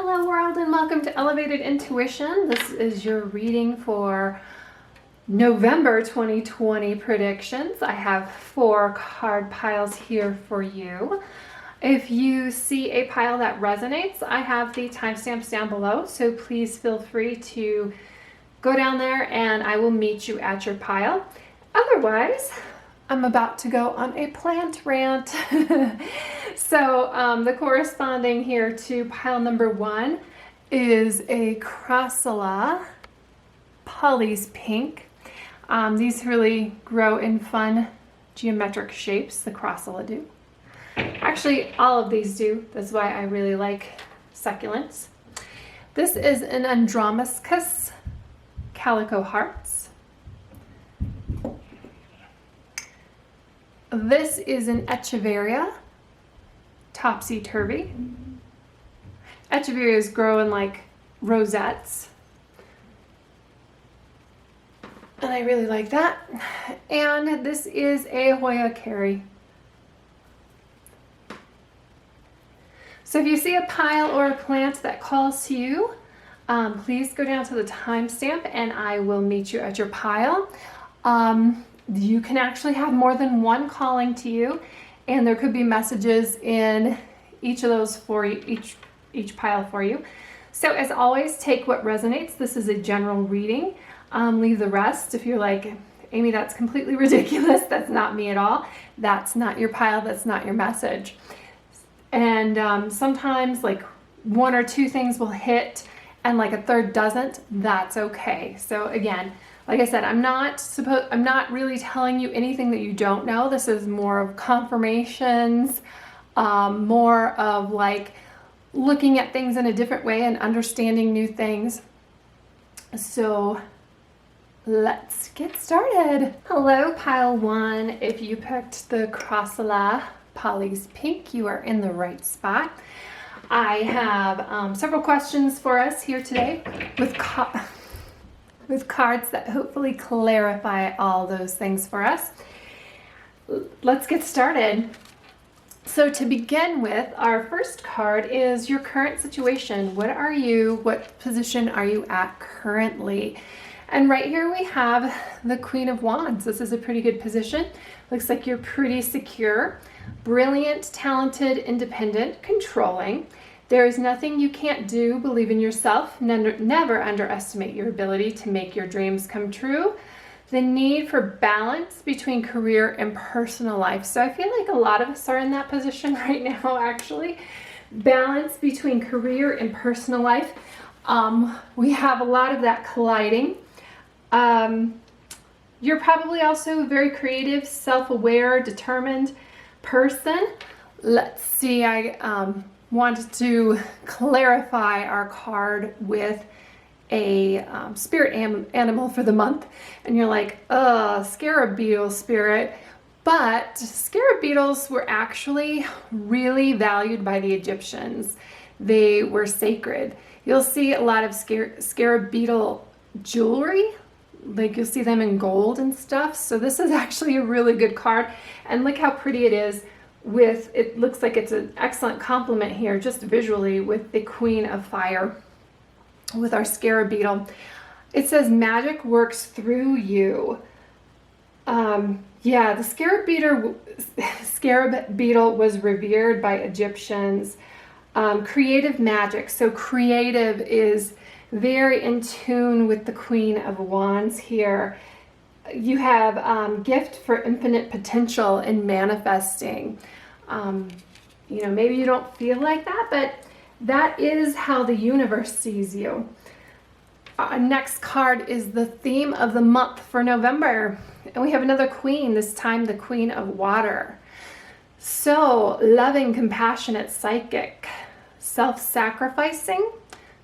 Hello world and welcome to Elevated Intuition. This is your reading for November 2020 predictions. I have 4 card piles here for you. If you see a pile that resonates, I have the timestamps down below, so please feel free to go down there and I will meet you at your pile. Otherwise, I'm about to go on a plant rant. So the corresponding here to pile number 1 is a Crassula pollys pink. These really grow in fun geometric shapes, the Crassula do. Actually, all of these do. That's why I really like succulents. This is an Adromischus Calico hearts. This is an Echeveria topsey turvey. Echeverias grow in like rosettes, and I really like that. And this is a Hoya Kerri. So if you see a pile or a plant that calls to you, please go down to the timestamp and I will meet you at your pile. You can actually have more than one calling to you, and there could be messages in each of those for you, each pile for you. So as always, take what resonates. This is a general reading. Leave the rest. If you're like, Amy, that's completely ridiculous, that's not me at all, that's not your pile, that's not your message. And sometimes like 1 or 2 things will hit and like a third doesn't. That's okay. So again, like I said, I'm not really telling you anything that you don't know. This is more of confirmations, more of like looking at things in a different way and understanding new things. So let's get started. Hello, pile 1. If you picked the Crassula pollys pink, you are in the right spot. I have several questions for us here today with cards that hopefully clarify all those things for us. Let's get started. So to begin with, our first card is your current situation. What position are you at currently? And right here we have the Queen of Wands. This is a pretty good position. Looks like you're pretty secure, brilliant, talented, independent, controlling. There is nothing you can't do. Believe in yourself. Never underestimate your ability to make your dreams come true. The need for balance between career and personal life. So I feel like a lot of us are in that position right now, actually. Balance between career and personal life. We have a lot of that colliding. You're probably also a very creative, self-aware, determined person. Let's see, I wanted to clarify our card with a spirit animal for the month. And you're like, scarab beetle spirit. But scarab beetles were actually really valued by the Egyptians. They were sacred. You'll see a lot of scarab beetle jewelry. Like you'll see them in gold and stuff. So this is actually a really good card. And look how pretty it is. It looks like it's an excellent complement here, just visually, with the Queen of Fire, with our scarab beetle. It says magic works through you. Yeah, the scarab beetle was revered by Egyptians. Creative magic. So creative is very in tune with the Queen of Wands here. You have gift for infinite potential in manifesting. Maybe you don't feel like that, but that is how the universe sees you. Next card is the theme of the month for November. And we have another queen, this time the Queen of Water. So, loving, compassionate, psychic, self-sacrificing.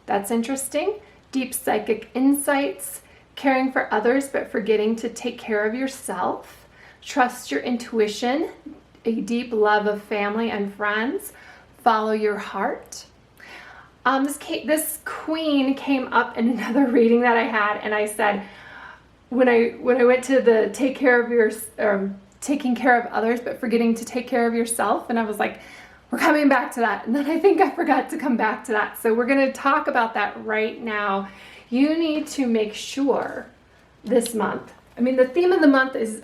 That's interesting. Deep psychic insights. Caring for others but forgetting to take care of yourself. Trust your intuition. A deep love of family and friends. Follow your heart. This queen came up in another reading that I had, and I said, when I went to the taking care of others but forgetting to take care of yourself, and I was like, we're coming back to that. And then I think I forgot to come back to that. So we're going to talk about that right now. You need to make sure this month, I mean, the theme of the month is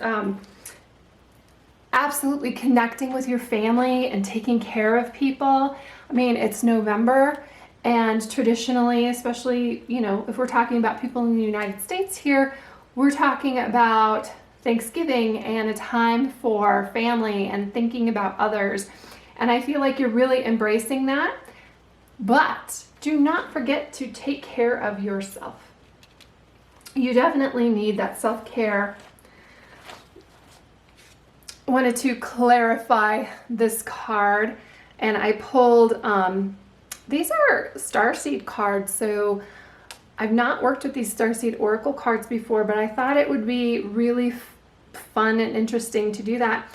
absolutely connecting with your family and taking care of people. I mean, it's November, and traditionally, especially, you know, if we're talking about people in the United States here, we're talking about Thanksgiving and a time for family and thinking about others. And I feel like you're really embracing that. But do not forget to take care of yourself. You definitely need that self-care. I wanted to clarify this card, and I pulled, these are Starseed cards, so I've not worked with these Starseed Oracle cards before, but I thought it would be really fun and interesting to do that,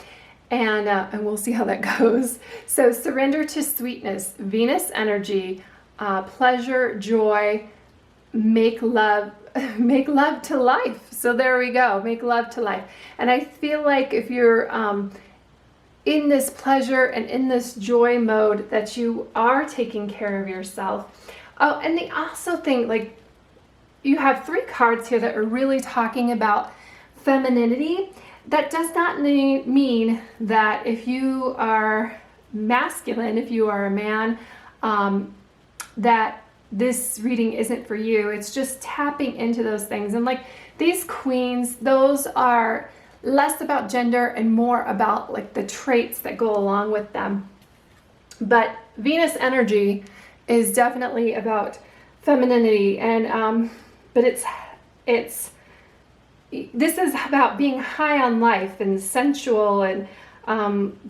and we'll see how that goes. So surrender to sweetness, Venus energy, pleasure, joy, make love to life. So there we go, make love to life. And I feel like if you're in this pleasure and in this joy mode, that you are taking care of yourself. Oh, and the also thing, like, you have 3 cards here that are really talking about femininity. That does not mean that if you are masculine, if you are a man, that this reading isn't for you. It's just tapping into those things. And like these queens, those are less about gender and more about like the traits that go along with them. But Venus energy is definitely about femininity, and but this is about being high on life and sensual, and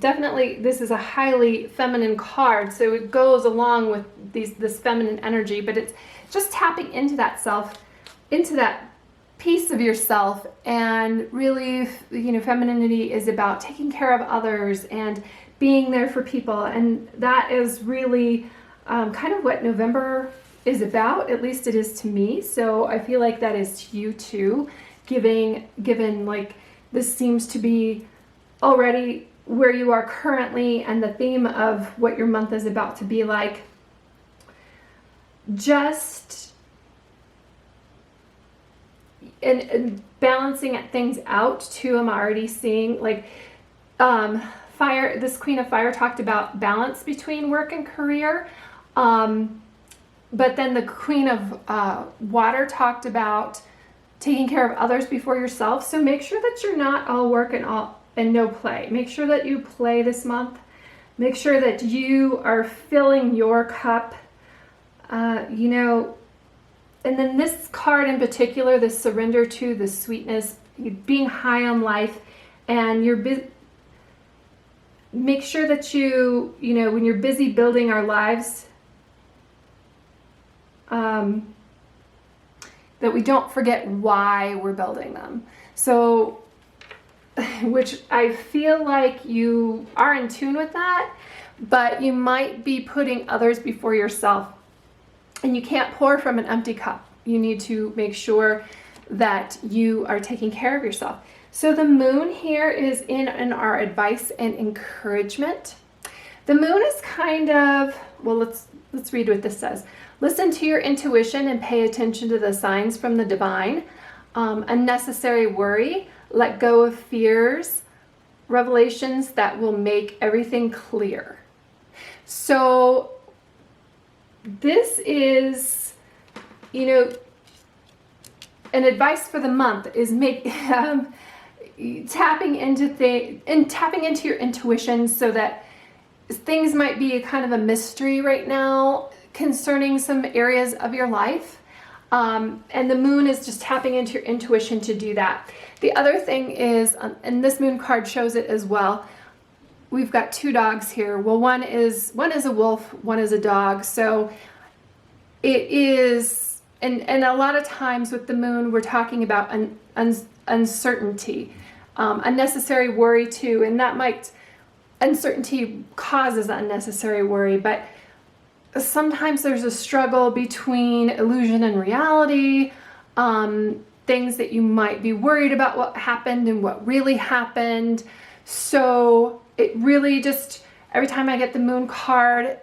definitely this is a highly feminine card, so it goes along with this feminine energy, but it's just tapping into that self, into that piece of yourself. And really, you know, femininity is about taking care of others and being there for people, and that is really kind of what November is about. At least it is to me, so I feel like that is to you too, given like this seems to be already where you are currently, and the theme of what your month is about to be like. Just and balancing things out too. I'm already seeing like fire. This Queen of Fire talked about balance between work and career, but then the Queen of Water talked about taking care of others before yourself. So make sure that you're not all work and no play. Make sure that you play this month. Make sure that you are filling your cup, you know. And then this card in particular, the surrender to, the sweetness, being high on life, and you're make sure that you know, when you're busy building our lives, that we don't forget why we're building them. So, which I feel like you are in tune with that, but you might be putting others before yourself, and you can't pour from an empty cup. You need to make sure that you are taking care of yourself. So the moon here is in our advice and encouragement. The moon is kind of, well, let's read what this says. Listen to your intuition and pay attention to the signs from the divine. Unnecessary worry, let go of fears, revelations that will make everything clear. So this is, you know, an advice for the month is tapping into your intuition, so that things might be kind of a mystery right now concerning some areas of your life. And the moon is just tapping into your intuition to do that. The other thing is, and this moon card shows it as well, we've got 2 dogs here. Well, one is a wolf, one is a dog. So it is, and a lot of times with the moon, we're talking about uncertainty, unnecessary worry too. And that uncertainty causes unnecessary worry, but sometimes there's a struggle between illusion and reality, things that you might be worried about what happened and what really happened. So it really just every time I get the moon card,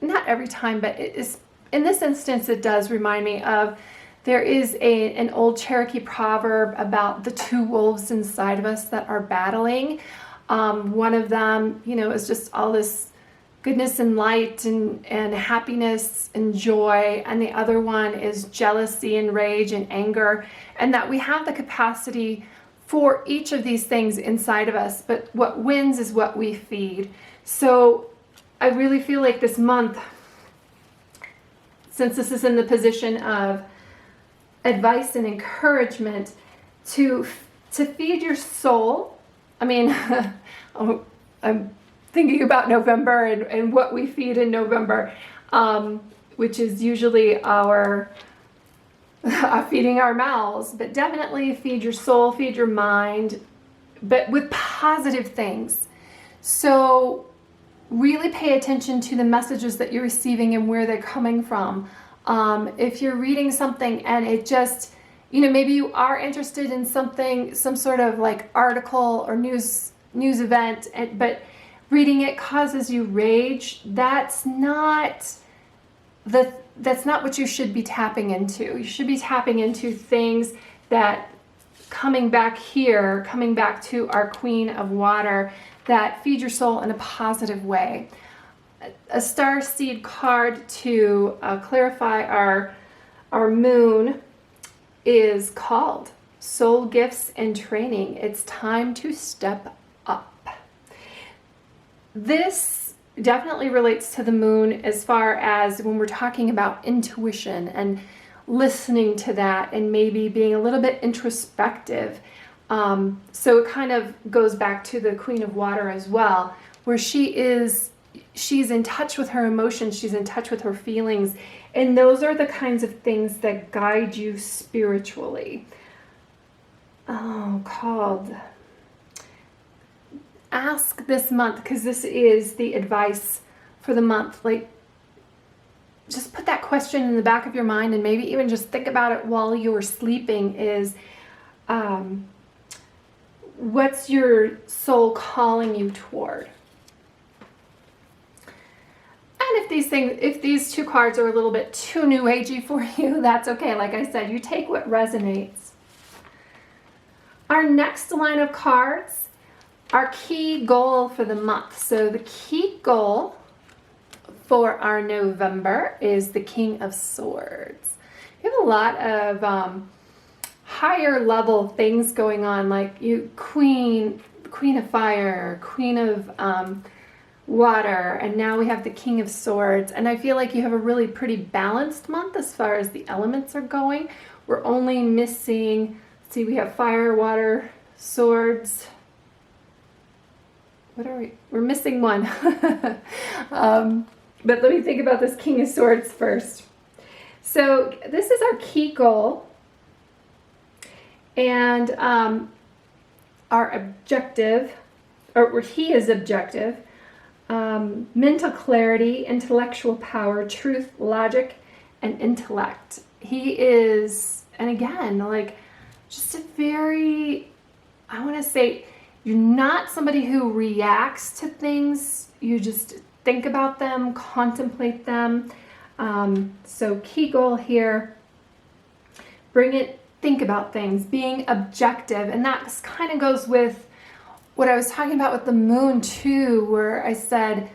not every time, but it is, in this instance, it does remind me of, there is an old Cherokee proverb about the two wolves inside of us that are battling. One of them, you know, is just all this goodness and light and happiness and joy, and the other one is jealousy and rage and anger, and that we have the capacity for each of these things inside of us, but what wins is what we feed. So I really feel like this month, since this is in the position of advice and encouragement, to feed your soul. I mean, I'm thinking about November and what we feed in November, which is usually our feeding our mouths, but definitely feed your soul, feed your mind, but with positive things. So really pay attention to the messages that you're receiving and where they're coming from. If you're reading something and it just, you know, maybe you are interested in something, some sort of like article or news event, but reading it causes you rage, that's not what you should be tapping into. You should be tapping into things that, coming back to our Queen of Water, that feed your soul in a positive way. A Starseed card to clarify our moon is called Soul Gifts and Training. It's time to step up. This definitely relates to the moon as far as when we're talking about intuition and listening to that and maybe being a little bit introspective. So it kind of goes back to the Queen of Water as well, where she's in touch with her emotions, she's in touch with her feelings, and those are the kinds of things that guide you spiritually. Ask this month, because this is the advice for the month. Like, just put that question in the back of your mind, and maybe even just think about it while you're sleeping, is what's your soul calling you toward? And if these two cards are a little bit too new agey for you, that's okay. Like I said, you take what resonates. Our next line of cards, our key goal for the month. So the key goal for our November is the King of Swords. You have a lot of higher level things going on, like you Queen of Fire, Queen of Water, and now we have the King of Swords. And I feel like you have a really pretty balanced month as far as the elements are going. We're only missing, see, we have fire, water, swords. What are we? We're missing one. But let me think about this King of Swords first. So this is our key goal. And our objective, or he is objective, mental clarity, intellectual power, truth, logic, and intellect. He is, and again, like just a very, I want to say, you're not somebody who reacts to things. You just think about them, contemplate them. So key goal here, think about things, being objective. And that kind of goes with what I was talking about with the moon too, where I said,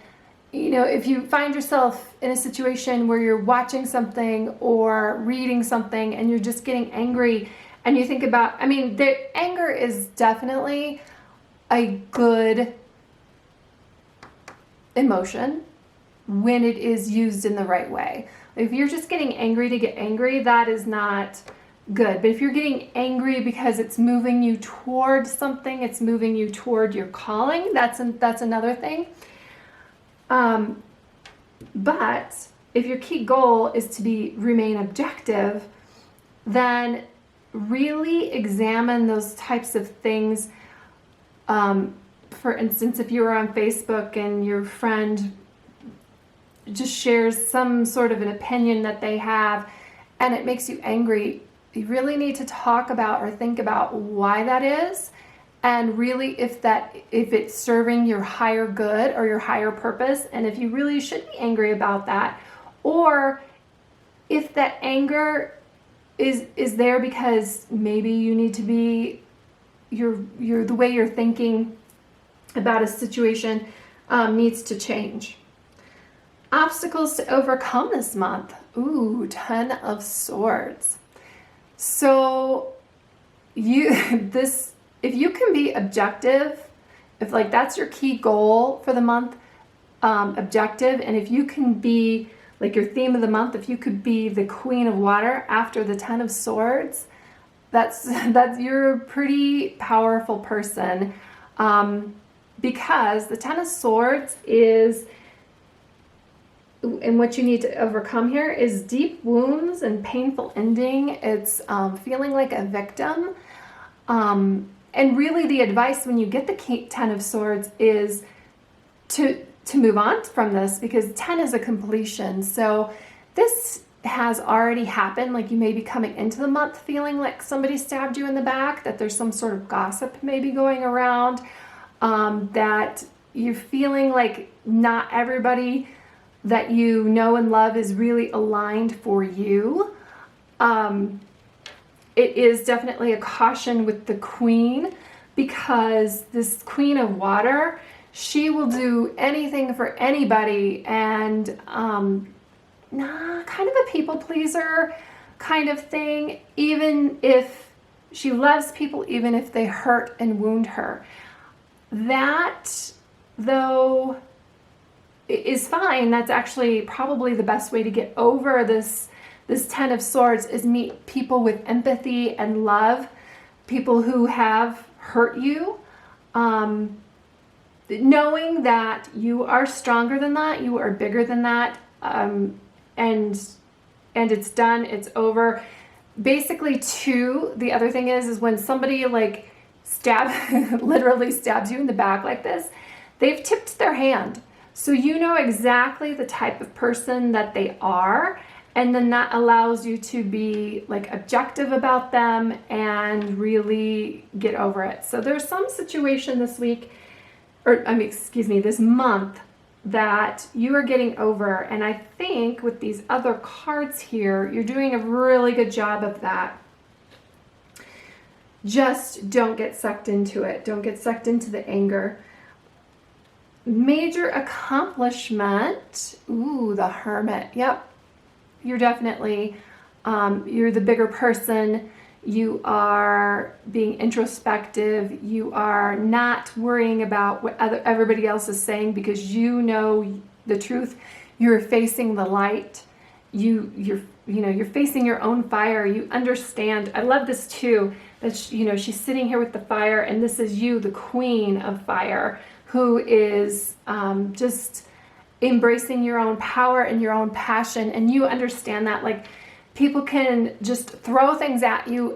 you know, if you find yourself in a situation where you're watching something or reading something and you're just getting angry, and you think about, I mean, the anger is definitely a good emotion when it is used in the right way. If you're just getting angry to get angry, that is not good. But if you're getting angry because it's moving you toward something, it's moving you toward your calling, that's another thing. But if your key goal is to remain objective, then really examine those types of things. For instance, if you were on Facebook and your friend just shares some sort of an opinion that they have and it makes you angry, you really need to talk about or think about why that is and really if it's serving your higher good or your higher purpose, and if you really should be angry about that, or if that anger is there because maybe you need to be the way you're thinking about a situation needs to change. Obstacles to overcome this month. Ooh, 10 of Swords. So if you can be objective, if like that's your key goal for the month, objective, and if you can be like your theme of the month, if you could be the Queen of Water after the 10 of Swords, that's you're a pretty powerful person, because the 10 of Swords is, and what you need to overcome here is deep wounds and painful ending. It's feeling like a victim. And really the advice when you get the 10 of Swords is to move on from this, because 10 is a completion. So this has already happened. Like you may be coming into the month feeling like somebody stabbed you in the back, that there's some sort of gossip maybe going around, that you're feeling like not everybody that you know and love is really aligned for you. It is definitely a caution with the Queen, because this Queen of Water, she will do anything for anybody, and kind of a people pleaser kind of thing, even if she loves people, even if they hurt and wound her. That, though, is fine. That's actually probably the best way to get over this 10 of Swords, is meet people with empathy and love, people who have hurt you, knowing that you are stronger than that, you are bigger than that, and it's done, it's over. Basically, too, the other thing is when somebody like literally stabs you in the back like this, they've tipped their hand. So you know exactly the type of person that they are, and then that allows you to be like objective about them and really get over it. So there's some situation this week, this month, that you are getting over, and I think with these other cards here, you're doing a really good job of that. Just don't get sucked into it. Don't get sucked into the anger. Major accomplishment. Ooh, the Hermit. Yep. You're definitely, you're the bigger person. You are being introspective. You are not worrying about what everybody else is saying, because you know the truth. You're facing the light. You're facing your own fire. You understand. I love this too, that she's sitting here with the fire, and this is you, the Queen of Fire, who is just embracing your own power and your own passion. And you understand that, like, people can just throw things at you,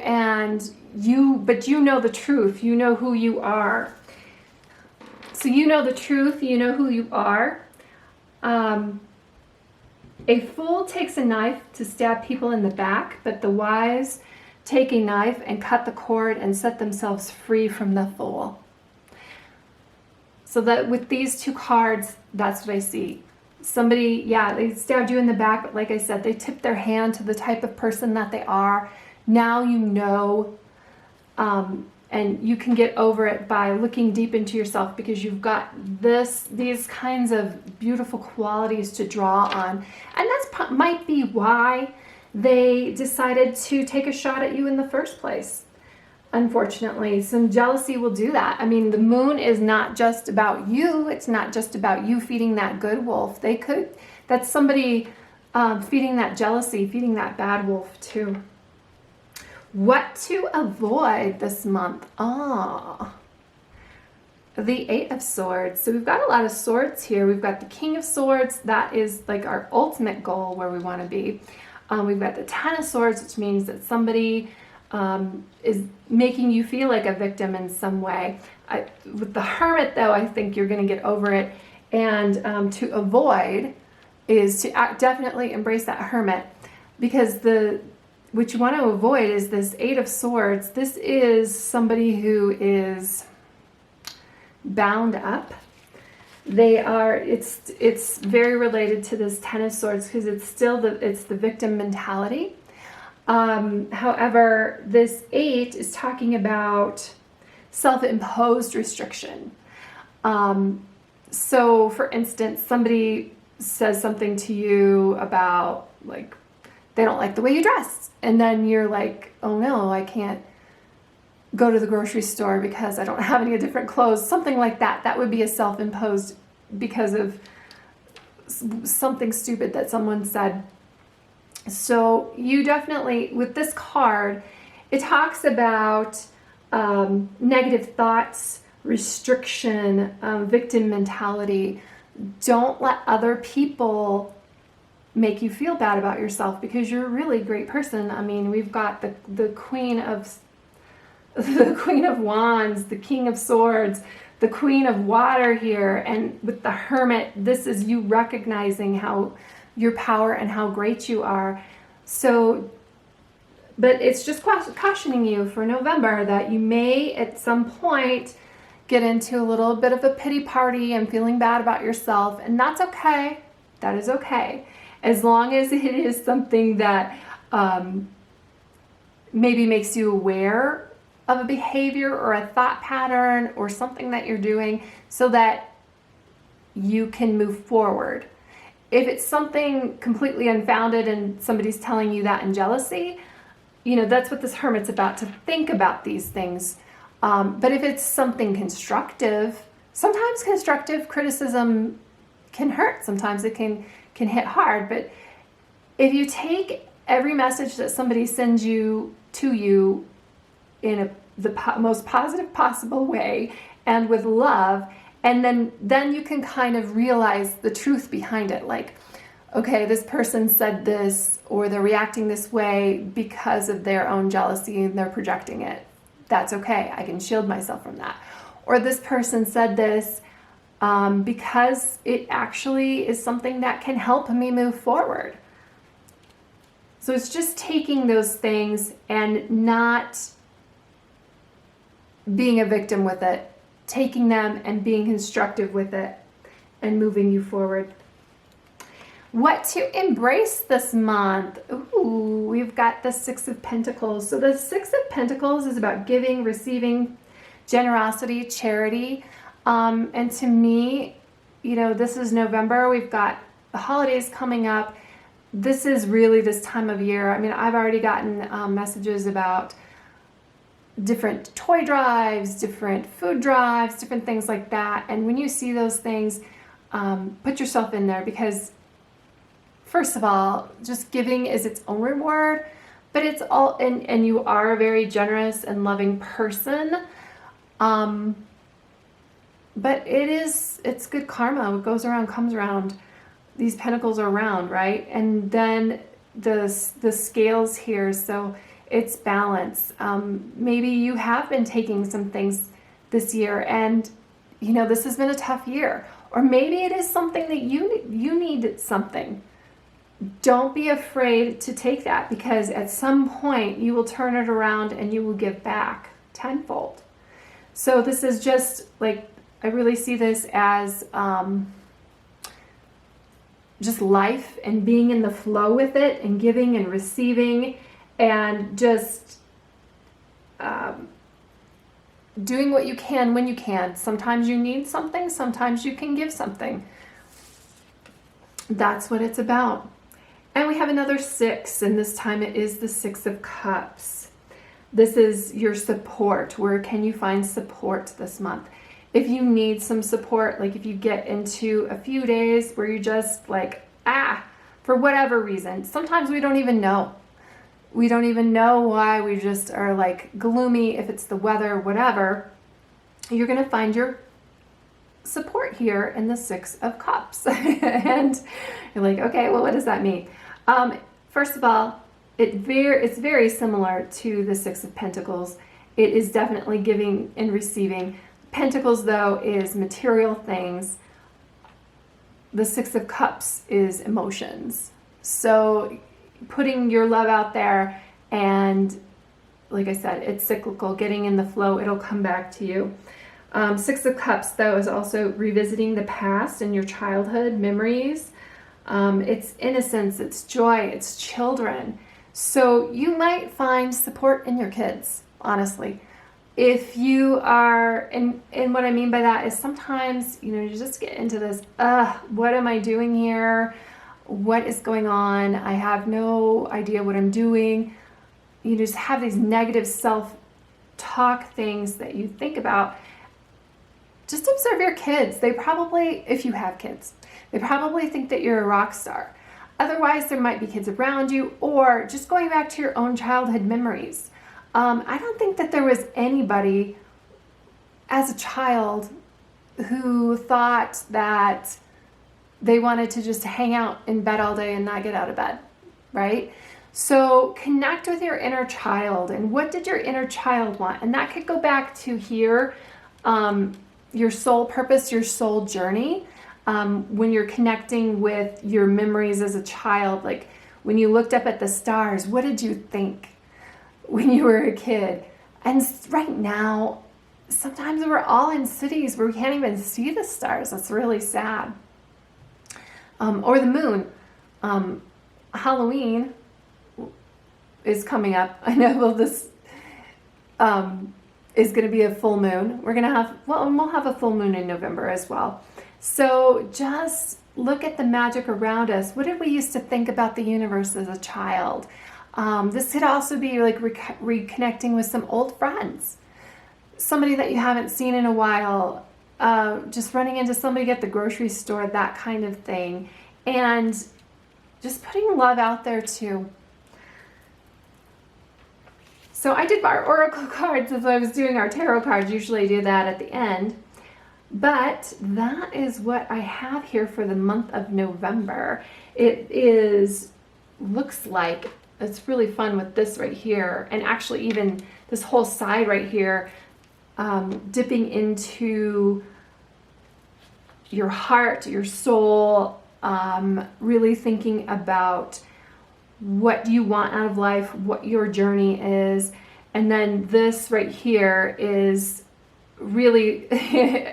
but you know the truth. You know who you are. So you know the truth. You know who you are. A fool takes a knife to stab people in the back, but the wise take a knife and cut the cord and set themselves free from the fool. So that with these two cards, that's what I see. Somebody, they stabbed you in the back, but like I said, they tipped their hand to the type of person that they are. Now you know, and you can get over it by looking deep into yourself, because you've got these kinds of beautiful qualities to draw on. And that's might be why they decided to take a shot at you in the first place. Unfortunately, some jealousy will do that. I mean, the moon is not just about you. It's not just about you feeding that good wolf. That's somebody feeding that jealousy, feeding that bad wolf too. What to avoid this month? The 8 of Swords. So we've got a lot of swords here. We've got the King of Swords. That is like our ultimate goal, where we want to be. We've got the 10 of Swords, which means that somebody is making you feel like a victim in some way. With the Hermit, though, I think you're going to get over it. And to avoid is to definitely embrace that Hermit, because what you want to avoid is this 8 of Swords. This is somebody who is bound up. It's very related to this Ten of Swords because it's the victim mentality. However, this 8 is talking about self-imposed restriction. So for instance, somebody says something to you about, like, they don't like the way you dress, and then you're like, oh no, I can't go to the grocery store because I don't have any different clothes, something like that. That would be a self-imposed because of something stupid that someone said. So you definitely, with this card, it talks about negative thoughts, restriction, victim mentality. Don't let other people make you feel bad about yourself because you're a really great person. I mean, we've got the Queen of Wands, the King of Swords, the Queen of Water here, and with the Hermit, this is you recognizing how your power and how great you are. So, but it's just cautioning you for November that you may at some point get into a little bit of a pity party and feeling bad about yourself, and that's okay. That is okay, as long as it is something that maybe makes you aware of a behavior or a thought pattern or something that you're doing so that you can move forward. If it's something completely unfounded and somebody's telling you that in jealousy, you know, that's what this Hermit's about, to think about these things. But if it's something constructive, sometimes constructive criticism can hurt. Sometimes it can hit hard. But if you take every message that somebody sends you to you in the most positive possible way and with love, and then you can kind of realize the truth behind it. Like, okay, this person said this, or they're reacting this way because of their own jealousy and they're projecting it. That's okay. I can shield myself from that. Or this person said this because it actually is something that can help me move forward. So it's just taking those things and not being a victim with it, taking them and being constructive with it and moving you forward. What to embrace this month? Ooh, we've got the Six of Pentacles. So the Six of Pentacles is about giving, receiving, generosity, charity. And to me, you know, this is November. We've got the holidays coming up. This is really this time of year. I mean, I've already gotten messages about different toy drives, different food drives, different things like that. And when you see those things, put yourself in there, because first of all, just giving is its own reward, but it's all, and you are a very generous and loving person. But it's good karma. What goes around comes around. These pentacles are round, right? And then the scales here, so it's balance. Maybe you have been taking some things this year, and you know this has been a tough year. Or maybe it is something that you need something. Don't be afraid to take that, because at some point you will turn it around and you will give back tenfold. So this is just like, I really see this as just life and being in the flow with it and giving and receiving and just doing what you can when you can. Sometimes you need something, sometimes you can give something. That's what it's about. And we have another 6, and this time it is the 6 of Cups. This is your support. Where can you find support this month? If you need some support, like if you get into a few days where you just like, for whatever reason, sometimes we don't even know. We don't even know why, we just are like gloomy, if it's the weather, whatever. You're going to find your support here in the 6 of Cups. And you're like, okay, well, what does that mean? First of all, it's very similar to the 6 of Pentacles. It is definitely giving and receiving. Pentacles, though, is material things. The 6 of Cups is emotions. So putting your love out there, and like I said, it's cyclical, getting in the flow, it'll come back to you. Six of Cups, though, is also revisiting the past and your childhood memories. It's innocence, it's joy, it's children. So you might find support in your kids, honestly. If you are, and what I mean by that is sometimes, you just get into this, what am I doing here? What is going on? I have no idea what I'm doing. You just have these negative self-talk things that you think about. Just observe your kids. They probably, if you have kids, they probably think that you're a rock star. Otherwise, there might be kids around you, or just going back to your own childhood memories. I don't think that there was anybody as a child who thought that they wanted to just hang out in bed all day and not get out of bed, right? So connect with your inner child, and what did your inner child want? And that could go back to here, your soul purpose, your soul journey. When you're connecting with your memories as a child, like when you looked up at the stars, what did you think when you were a kid? And right now, sometimes we're all in cities where we can't even see the stars. That's really sad. Or the moon. Halloween is coming up. I know this is going to be a full moon. We'll have a full moon in November as well. So just look at the magic around us. What did we used to think about the universe as a child? This could also be like reconnecting with some old friends. Somebody that you haven't seen in a while. Just running into somebody at the grocery store, that kind of thing. And just putting love out there too. So I did our oracle cards as I was doing our tarot cards. Usually I do that at the end. But that is what I have here for the month of November. Looks like it's really fun with this right here. And actually even this whole side right here, dipping into your heart, your soul, really thinking about what you want out of life, what your journey is. And then this right here is really,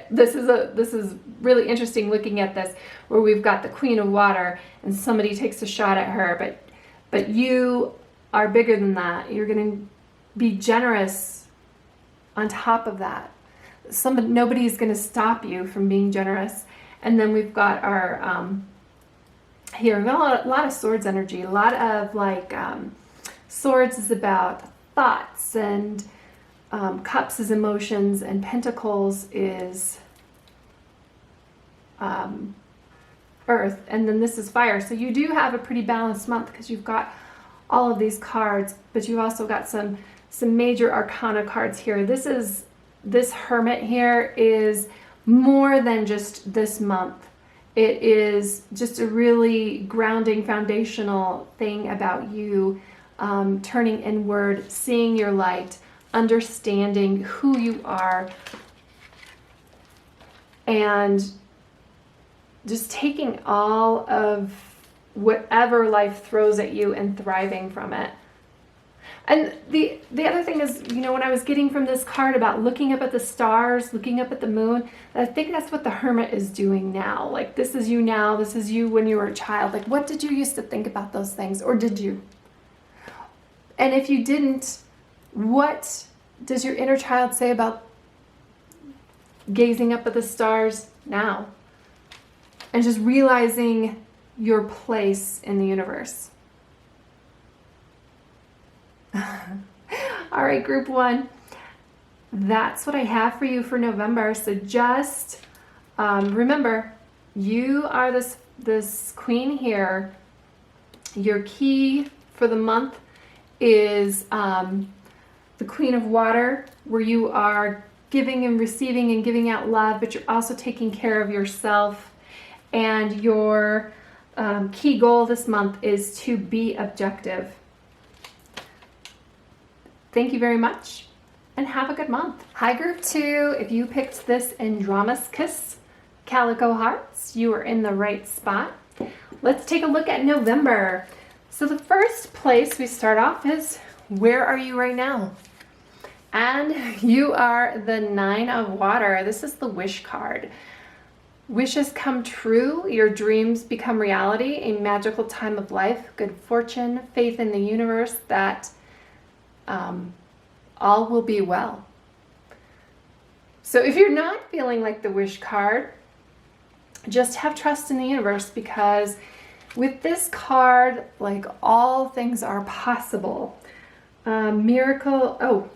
this is really interesting looking at this, where we've got the Queen of Water and somebody takes a shot at her, but you are bigger than that. You're going to be generous on top of that. Nobody's going to stop you from being generous. And then we've got our, here, we've got a lot of swords energy. A lot of like, swords is about thoughts, and cups is emotions, and pentacles is earth, and then this is fire. So you do have a pretty balanced month because you've got all of these cards, but you've also got some major arcana cards here. This Hermit here is more than just this month. It is just a really grounding, foundational thing about you, turning inward, seeing your light, understanding who you are, and just taking all of whatever life throws at you and thriving from it. And the other thing is, when I was getting from this card about looking up at the stars, looking up at the moon, I think that's what the Hermit is doing now. Like, this is you now, this is you when you were a child. Like, what did you used to think about those things, or did you? And if you didn't, what does your inner child say about gazing up at the stars now? And just realizing your place in the universe. All right, group one, that's what I have for you for November. So just remember, you are this queen here. Your key for the month is the Queen of Water, where you are giving and receiving and giving out love, but you're also taking care of yourself. And your key goal this month is to be objective. Thank you very much, and have a good month. Hi, group two. If you picked this Adromischus Calico Hearts, you are in the right spot. Let's take a look at November. So the first place we start off is, where are you right now? And you are the 9 of Water. This is the wish card. Wishes come true, your dreams become reality, a magical time of life, good fortune, faith in the universe that all will be well. So if you're not feeling like the wish card, just have trust in the universe, because with this card, like, all things are possible. Miracle, oh,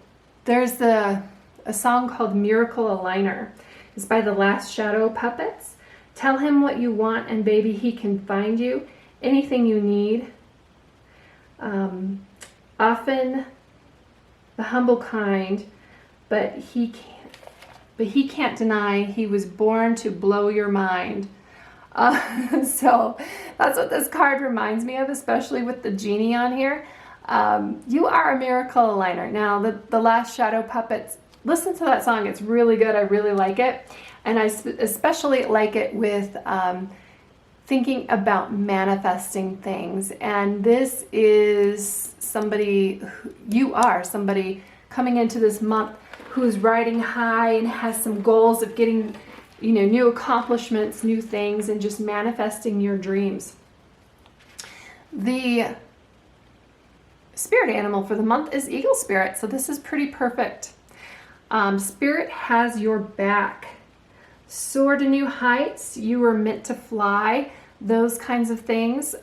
there's a song called Miracle Aligner. It's by the Last Shadow Puppets. Tell him what you want and baby, he can find you. Anything you need. Often the humble kind, but he can't deny he was born to blow your mind. So that's what this card reminds me of, especially with the genie on here. You are a miracle aligner. Now, the Last Shadow Puppets, listen to that song. It's really good. I really like it. And I especially like it with thinking about manifesting things. And this is somebody, you are somebody coming into this month who's riding high and has some goals of getting, new accomplishments, new things, and just manifesting your dreams. The spirit animal for the month is Eagle Spirit, so this is pretty perfect. Spirit has your back. Soar to new heights. You were meant to fly. Those kinds of things.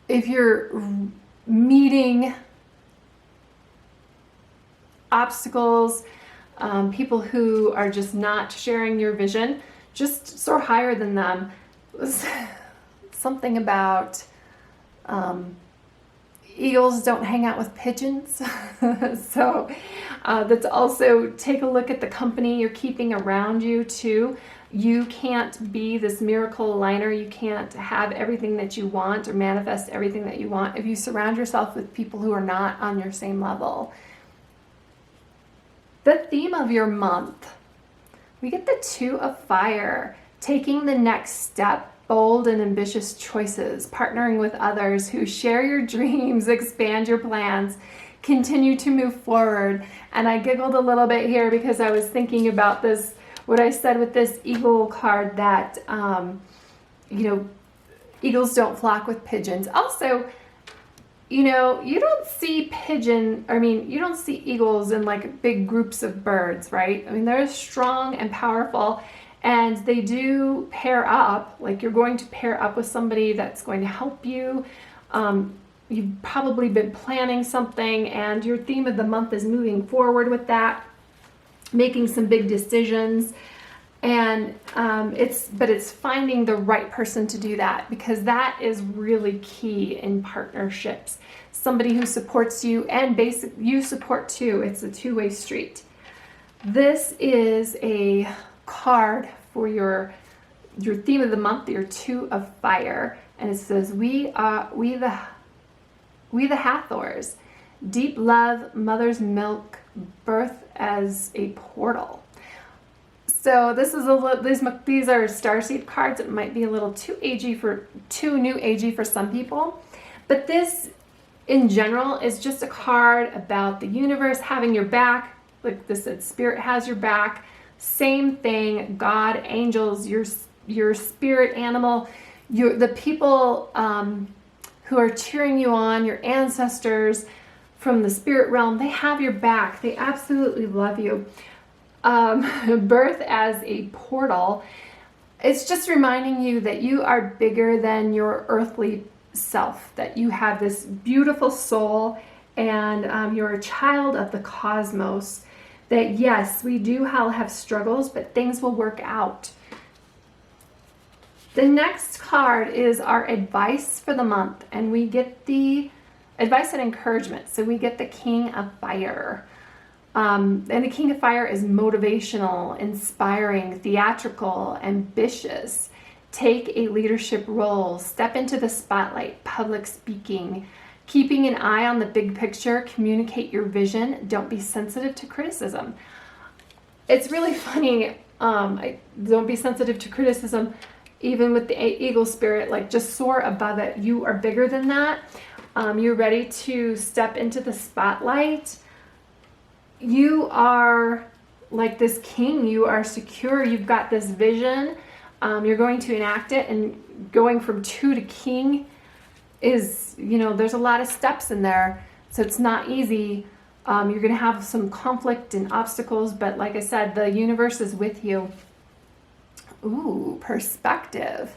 If you're meeting obstacles, people who are just not sharing your vision, just soar higher than them. Something about eagles don't hang out with pigeons. So that's also, take a look at the company you're keeping around you too. You can't be this miracle aligner. You can't have everything that you want or manifest everything that you want if you surround yourself with people who are not on your same level. The theme of your month, we get the 2 of Fire, taking the next step, bold and ambitious choices, partnering with others who share your dreams, expand your plans, continue to move forward. And I giggled a little bit here because I was thinking about this, what I said with this eagle card, that, eagles don't flock with pigeons. Also, you don't see you don't see eagles in like big groups of birds, right? I mean, they're strong and powerful, and they do pair up. Like, you're going to pair up with somebody that's going to help you. You've probably been planning something, and your theme of the month is moving forward with that, making some big decisions. And it's finding the right person to do that, because that is really key in partnerships. Somebody who supports you, and you support too. It's a two-way street. This is a card for your theme of the month, your 2 of Fire, and it says, we the Hathors, deep love, mother's milk, birth as a portal. So this is these are Starseed cards. It might be a little too new agey for some people, but this in general is just a card about the universe having your back. Like this said, Spirit has your back. Same thing. God, angels, your spirit animal, the people who are cheering you on, your ancestors from the spirit realm, they have your back. They absolutely love you. Birth as a portal. It's just reminding you that you are bigger than your earthly self, that you have this beautiful soul, and you're a child of the cosmos. That yes, we do have struggles, but things will work out. The next card is our advice for the month, and we get the advice and encouragement. So we get the King of Fire. And the King of Fire is motivational, inspiring, theatrical, ambitious. Take a leadership role, step into the spotlight, public speaking, keeping an eye on the big picture, communicate your vision, don't be sensitive to criticism. It's really funny, don't be sensitive to criticism, even with the eagle spirit, like just soar above it. You are bigger than that. You're ready to step into the spotlight. you are like this king. You are secure. You've got this vision. You're going to enact it, and going from 2 to king is, there's a lot of steps in there. So it's not easy. You're going to have some conflict and obstacles, but like I said, the universe is with you. Ooh, perspective.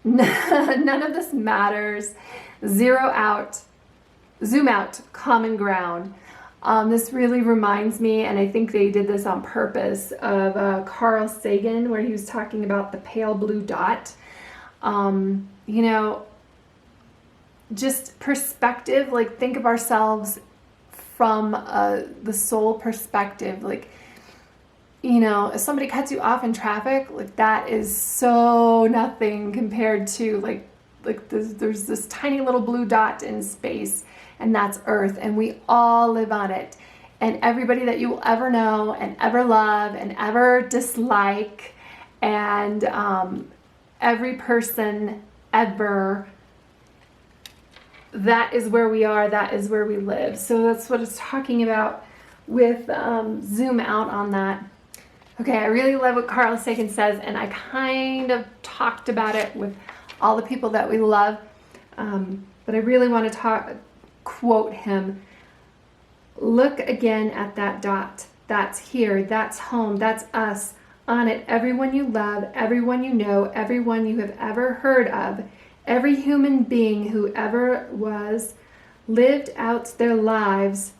None of this matters. Zero out. Zoom out. Common ground. This really reminds me, and I think they did this on purpose, of Carl Sagan, where he was talking about the pale blue dot. Just perspective, like think of ourselves from the soul perspective. Like, if somebody cuts you off in traffic, like that is so nothing compared to like there's this tiny little blue dot in space, and that's Earth, and we all live on it. And everybody that you will ever know and ever love and ever dislike, and every person ever, that is where we are, that is where we live. So that's what it's talking about with zoom out on that. Okay, I really love what Carl Sagan says, and I kind of talked about it with all the people that we love, but I really want to quote him. Look again at that dot. That's here, that's home, that's us. On it, everyone you love, everyone you know, everyone you have ever heard of, every human being who ever was, lived out their lives,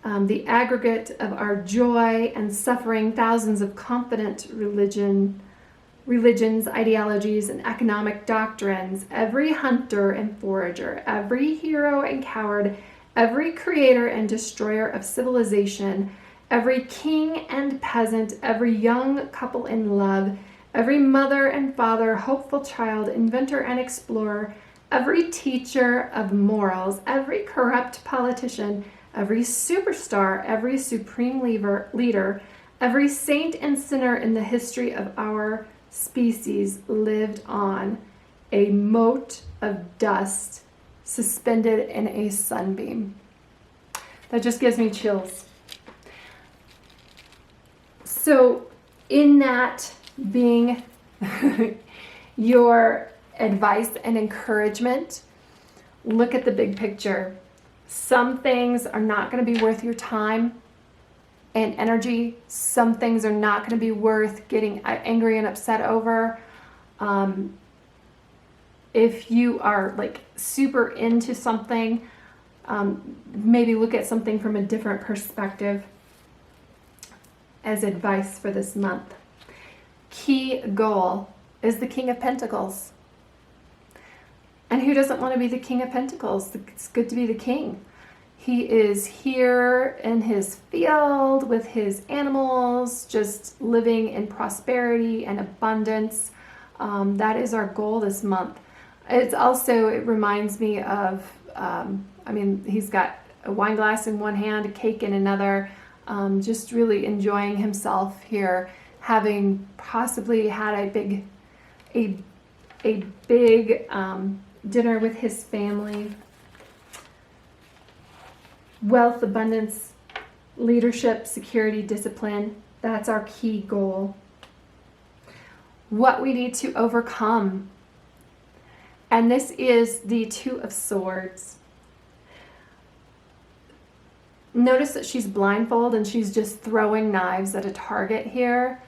the aggregate of our joy and suffering, thousands of confident religions, ideologies, and economic doctrines, every hunter and forager, every hero and coward, every creator and destroyer of civilization, every king and peasant, every young couple in love, every mother and father, hopeful child, inventor and explorer, every teacher of morals, every corrupt politician, every superstar, every supreme leader, every saint and sinner in the history of our species lived on a mote of dust suspended in a sunbeam. That just gives me chills. So in that being your advice and encouragement, look at the big picture. Some things are not going to be worth your time and energy. Some things are not going to be worth getting angry and upset over. If you are like super into something, maybe look at something from a different perspective as advice for this month. Key goal is the King of Pentacles. And who doesn't want to be the King of Pentacles? It's good to be the king. He is here in his field with his animals, just living in prosperity and abundance. That is our goal this month. It reminds me of, he's got a wine glass in one hand, a cake in another, just really enjoying himself here, having possibly had a big dinner with his family. Wealth, abundance, leadership, security, discipline, that's our key goal. What we need to overcome. And this is the Two of Swords. Notice that she's blindfolded and she's just throwing knives at a target here.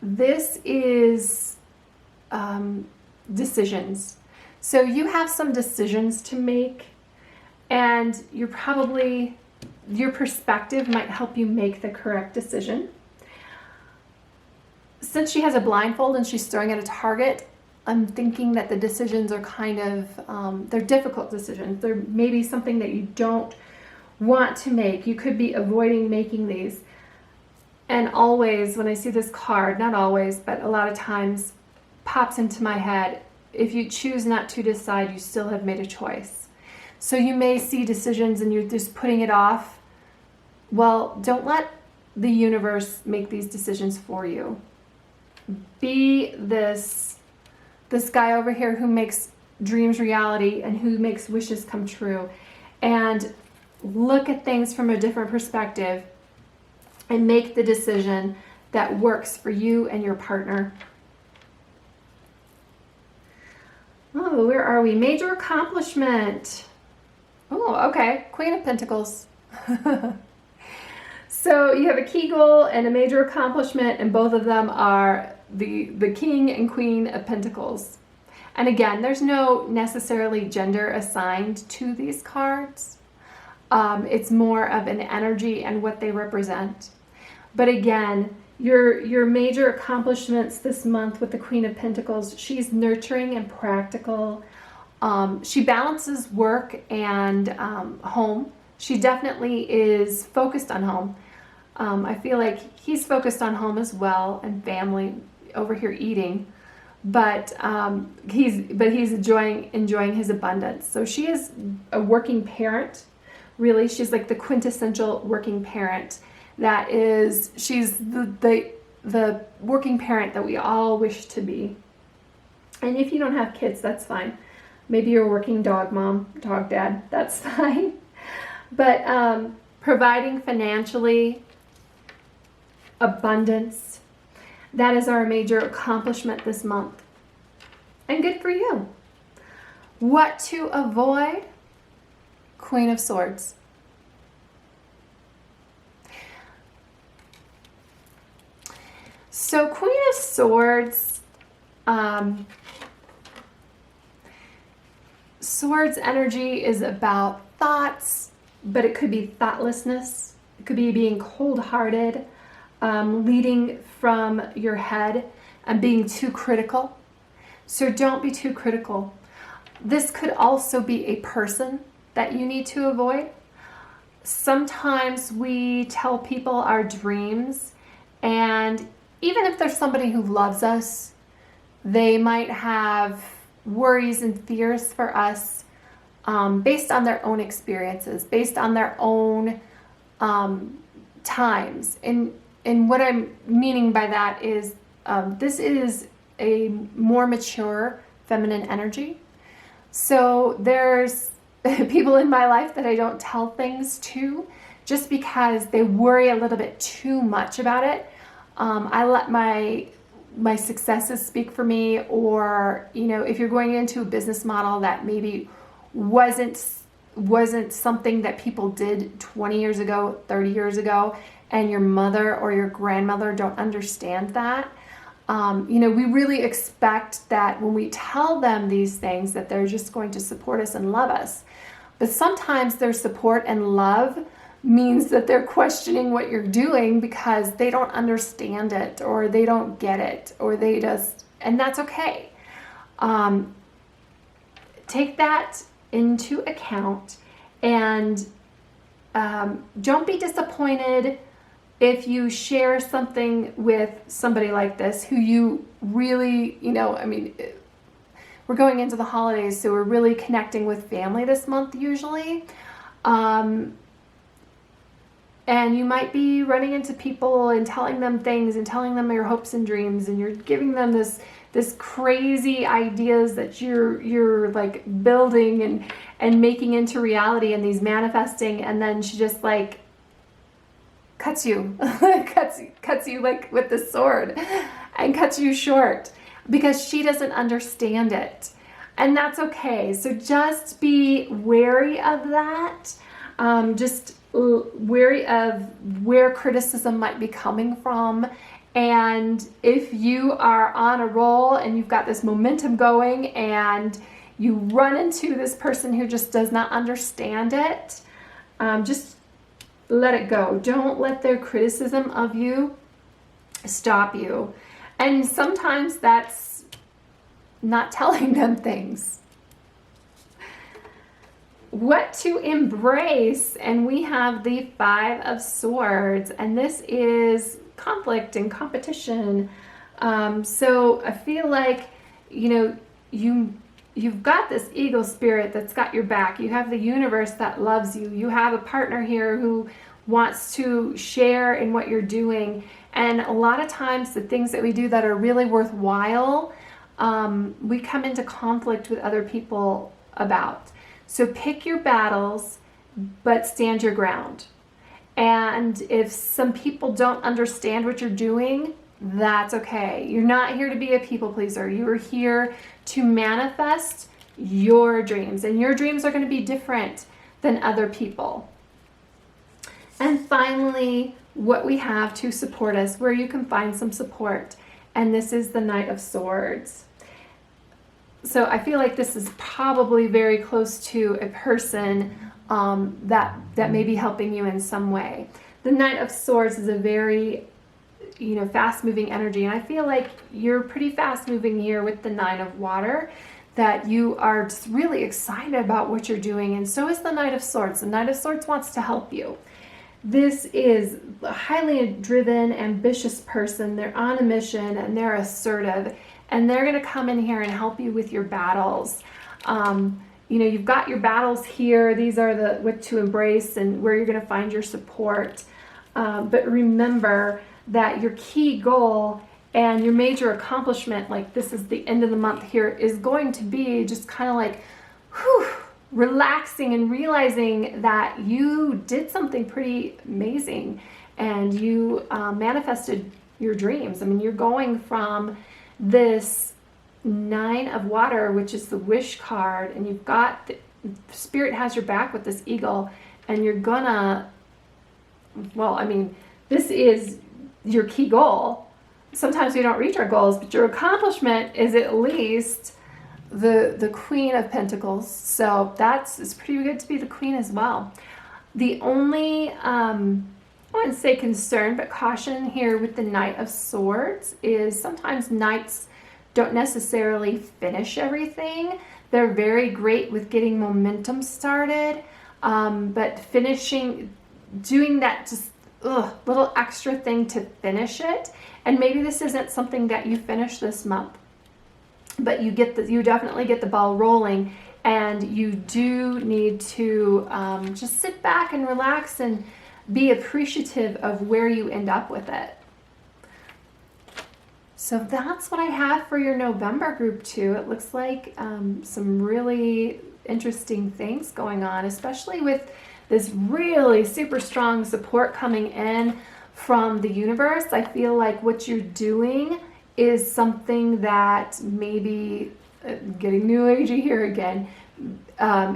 This is decisions. So you have some decisions to make, and your perspective might help you make the correct decision. Since she has a blindfold and she's throwing at a target, I'm thinking that the decisions are kind of, they're difficult decisions. They're maybe something that you don't want to make. You could be avoiding making these. And always, when I see this card, not always, but a lot of times, pops into my head, if you choose not to decide, you still have made a choice. So you may see decisions and you're just putting it off. Well, don't let the universe make these decisions for you. Be this guy over here who makes dreams reality and who makes wishes come true. And look at things from a different perspective and make the decision that works for you and your partner. Oh, where are we? Major accomplishment. Oh, okay. Queen of Pentacles. So you have a key goal and a major accomplishment, and both of them are the King and Queen of Pentacles. And again, there's no necessarily gender assigned to these cards. It's more of an energy and what they represent. But again, your major accomplishments this month with the Queen of Pentacles, she's nurturing and practical. She balances work and home. She definitely is focused on home. I feel like he's focused on home as well and family, over here eating. But he's enjoying his abundance. So she is a working parent. Really, she's like the quintessential working parent. She's the working parent that we all wish to be. And if you don't have kids, that's fine. Maybe you're a working dog mom, dog dad, that's fine. But providing financially, abundance, that is our major accomplishment this month. And good for you. What to avoid? Queen of Swords. So Queen of Swords, Swords energy is about thoughts, but it could be thoughtlessness. It could be being cold-hearted, leading from your head and being too critical. So don't be too critical. This could also be a person that you need to avoid. Sometimes we tell people our dreams, and even if there's somebody who loves us, they might have worries and fears for us based on their own experiences, based on their own times. And what I'm meaning by that is this is a more mature feminine energy. So there's people in my life that I don't tell things to just because they worry a little bit too much about it. I let my successes speak for me, or, you know, if you're going into a business model that maybe wasn't something that people did 20 years ago, 30 years ago, and your mother or your grandmother don't understand that, you know, we really expect that when we tell them these things that they're just going to support us and love us. But sometimes their support and love means that they're questioning what you're doing because they don't understand it, or they don't get it, or they just, and that's okay. Take that into account, and don't be disappointed if you share something with somebody like this who you really, you know, I mean, we're going into the holidays, so we're really connecting with family this month usually. And you might be running into people and telling them things and telling them your hopes and dreams, and you're giving them this crazy ideas that you're like building and making into reality, and these manifesting, and then she just like cuts you like with the sword and cuts you short because she doesn't understand it. And that's okay. So just be wary of that. Just wary of where criticism might be coming from. And if you are on a roll and you've got this momentum going and you run into this person who just does not understand it, just let it go. Don't let their criticism of you stop you. And sometimes that's not telling them things. What to embrace, and we have the Five of Swords, and this is conflict and competition. So I feel like, you know, you've got this eagle spirit that's got your back. You have the universe that loves you. You have a partner here who wants to share in what you're doing. And a lot of times the things that we do that are really worthwhile, we come into conflict with other people about. So pick your battles but stand your ground. And if some people don't understand what you're doing, that's okay. You're not here to be a people pleaser. You are here to manifest your dreams, and your dreams are going to be different than other people. And finally, what we have to support us, where you can find some support, and this is the Knight of Swords. So I feel like this is probably very close to a person that may be helping you in some way. The Knight of Swords is a very, fast-moving energy, and I feel like you're pretty fast-moving here with the Nine of Water, that you are just really excited about what you're doing, and so is the Knight of Swords. The Knight of Swords wants to help you. This is a highly driven, ambitious person. They're on a mission, and they're assertive, and they're going to come in here and help you with your battles. You've got your battles here. These are what to embrace and where you're going to find your support. But remember that your key goal and your major accomplishment, like this is the end of the month here, is going to be just kind of like, relaxing and realizing that you did something pretty amazing and you manifested your dreams. I mean, you're going from this Nine of Water, which is the wish card, and you've got Spirit has your back with this eagle, and you're gonna, this is your key goal. Sometimes we don't reach our goals, but your accomplishment is at least the Queen of Pentacles. So it's pretty good to be the Queen as well. The only, I wouldn't say concern, but caution here with the Knight of Swords is sometimes knights don't necessarily finish everything. They're very great with getting momentum started, but doing that just little extra thing to finish it. And maybe this isn't something that you finish this month, but you definitely get the ball rolling, and you do need to just sit back and relax and be appreciative of where you end up with it. So that's what I have for your November group 2. It looks like some really interesting things going on, especially with this really super strong support coming in from the universe. I feel like what you're doing is something that maybe, getting new agey here again,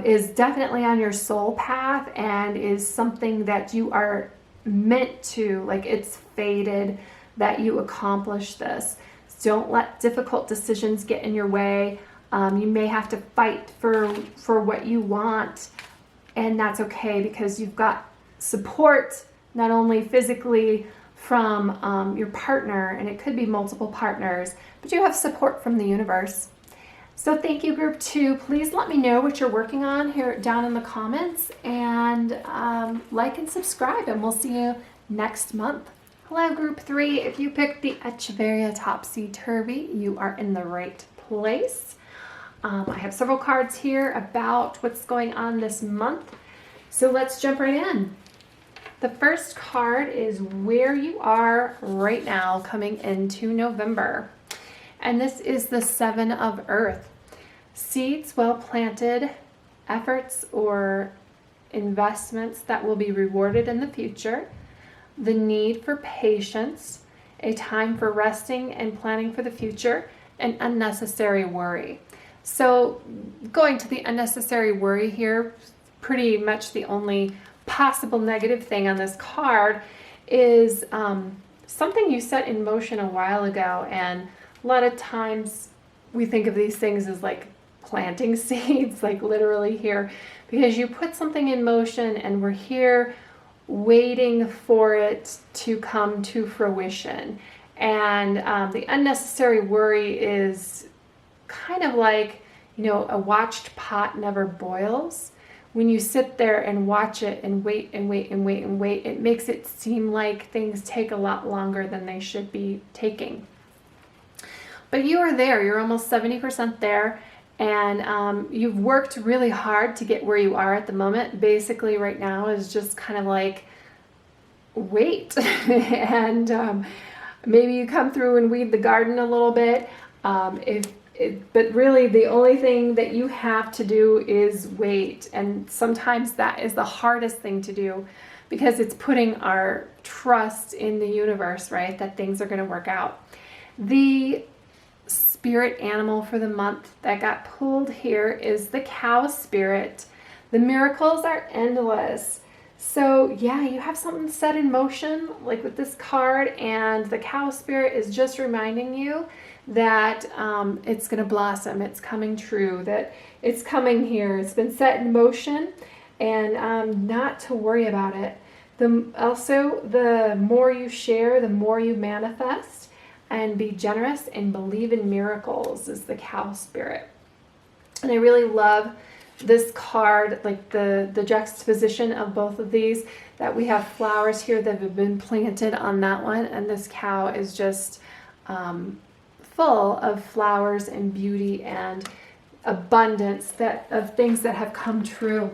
is definitely on your soul path and is something that you are meant to, like it's fated that you accomplish this. Don't let difficult decisions get in your way. You may have to fight for what you want, and that's okay because you've got support not only physically from your partner, and it could be multiple partners, but you have support from the universe. So thank you, group 2. Please let me know what you're working on here down in the comments, and like and subscribe, and we'll see you next month. Hello, group 3. If you picked the Echeveria topsey turvey, you are in the right place. I have several cards here about what's going on this month. So let's jump right in. The first card is where you are right now coming into November. And this is the Seven of Earth. Seeds well planted, efforts or investments that will be rewarded in the future. The need for patience, a time for resting and planning for the future, and unnecessary worry. So going to the unnecessary worry here, pretty much the only possible negative thing on this card is something you set in motion a while ago, and a lot of times we think of these things as like planting seeds, like literally here, because you put something in motion and we're here waiting for it to come to fruition. And the unnecessary worry is kind of like, a watched pot never boils. When you sit there and watch it and wait and wait and wait and wait, it makes it seem like things take a lot longer than they should be taking. But you are there. You're almost 70% there. And you've worked really hard to get where you are at the moment. Basically right now is just kind of like wait. And maybe you come through and weed the garden a little bit. but really the only thing that you have to do is wait. And sometimes that is the hardest thing to do, because it's putting our trust in the universe, right? That things are going to work out. The spirit animal for the month that got pulled here is the cow spirit. The miracles are endless. So yeah, you have something set in motion, like with this card, and the cow spirit is just reminding you that it's going to blossom, it's coming true, that it's coming here, it's been set in motion, and not to worry about it. Also, the more you share, the more you manifest, and be generous and believe in miracles is the cow spirit. And I really love this card, like the juxtaposition of both of these, that we have flowers here that have been planted on that one, and this cow is just full of flowers and beauty and abundance of things that have come true.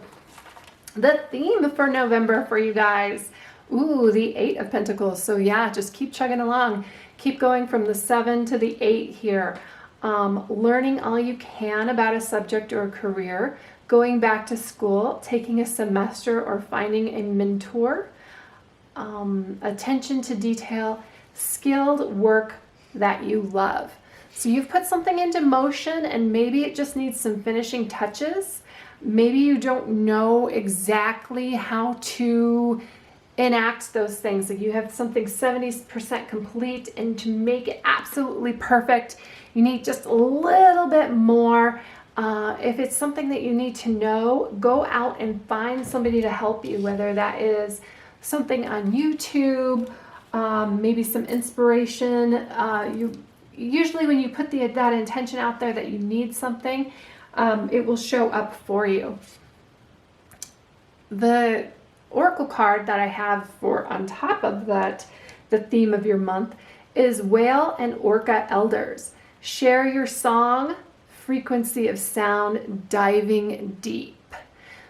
The theme for November for you guys, ooh, the 8 of Pentacles. So yeah, just keep chugging along. Keep going from the 7 to the 8 here. Learning all you can about a subject or a career, going back to school, taking a semester, or finding a mentor. Attention to detail, skilled work that you love. So you've put something into motion, and maybe it just needs some finishing touches. Maybe you don't know exactly how to enact those things. Like you have something 70% complete, and to make it absolutely perfect, you need just a little bit more. If it's something that you need to know, go out and find somebody to help you, whether that is something on YouTube, maybe some inspiration. Usually when you put that intention out there that you need something, it will show up for you. The oracle card that I have for on top of that, the theme of your month, is Whale and Orca Elders. Share your song, frequency of sound, diving deep.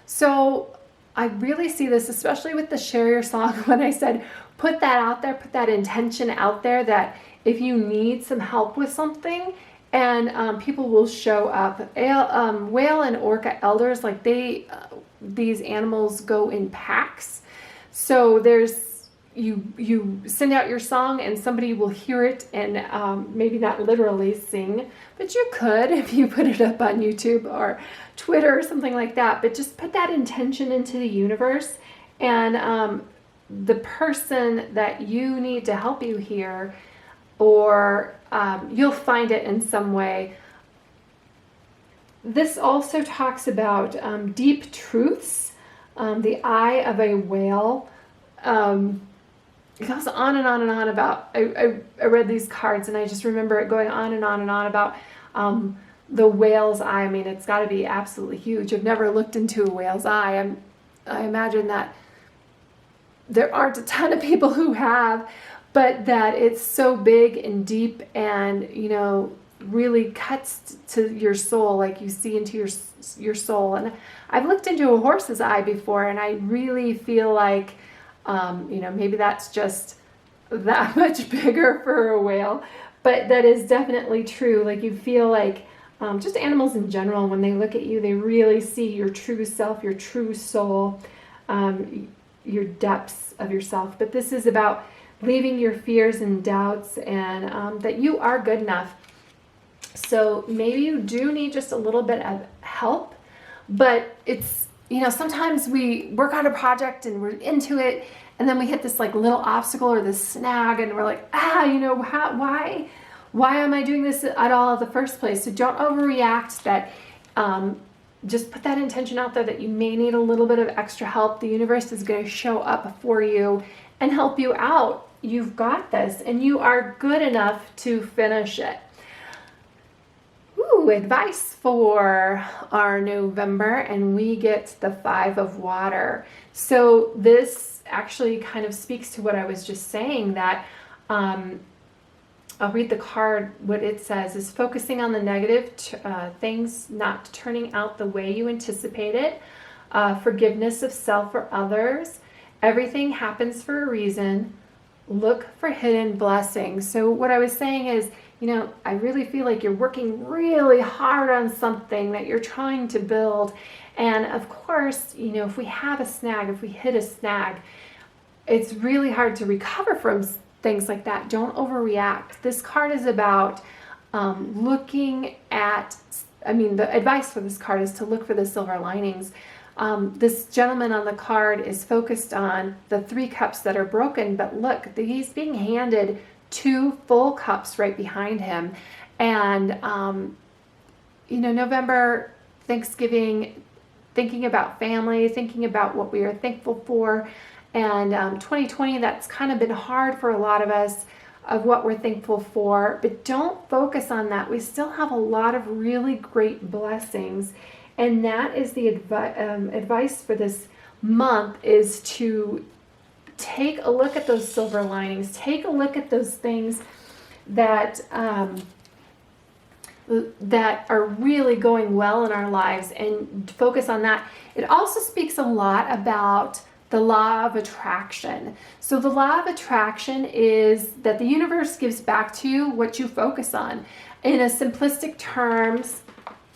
So I really see this, especially with the share your song, when I said put that out there, put that intention out there, that if you need some help with something, and people will show up. Whale and Orca Elders, like these animals go in packs. So you send out your song and somebody will hear it, and maybe not literally sing, but you could if you put it up on YouTube or Twitter or something like that. But just put that intention into the universe, and the person that you need to help you here, or you'll find it in some way. This also talks about deep truths, the eye of a whale. It goes on and on and on about, I read these cards and I just remember it going on and on and on about the whale's eye. I mean, it's got to be absolutely huge. I've never looked into a whale's eye. I imagine that there aren't a ton of people who have, but that it's so big and deep, and really cuts to your soul, like you see into your soul. And I've looked into a horse's eye before, and I really feel like maybe that's just that much bigger for a whale, but that is definitely true. Like you feel like just animals in general, when they look at you, they really see your true self, your true soul, your depths of yourself. But this is about leaving your fears and doubts, and that you are good enough. So maybe you do need just a little bit of help, but it's, sometimes we work on a project and we're into it, and then we hit this like little obstacle or this snag, and we're like, why am I doing this at all in the first place? So don't overreact. That just put that intention out there that you may need a little bit of extra help. The universe is going to show up for you and help you out. You've got this, and you are good enough to finish it. Ooh, advice for our November, and we get the 5 of Water. So this actually kind of speaks to what I was just saying, that I'll read the card. What it says is focusing on the negative things not turning out the way you anticipated, forgiveness of self or others. Everything happens for a reason. Look for hidden blessings. So what I was saying is, you know, I really feel like you're working really hard on something that you're trying to build. And of course, you know, if we have a snag, if we hit a snag, it's really hard to recover from things like that. Don't overreact. This card is about looking at, the advice for this card is to look for the silver linings. This gentleman on the card is focused on the 3 cups that are broken, but look, he's being handed 2 full cups right behind him. And, you know, November, Thanksgiving, thinking about family, thinking about what we are thankful for. And 2020, that's kind of been hard for a lot of us, of what we're thankful for. But don't focus on that. We still have a lot of really great blessings. And that is the advice for this month, is to take a look at those silver linings. Take a look at those things that that are really going well in our lives and focus on that. It also speaks a lot about the law of attraction. So the law of attraction is that the universe gives back to you what you focus on. In a simplistic terms,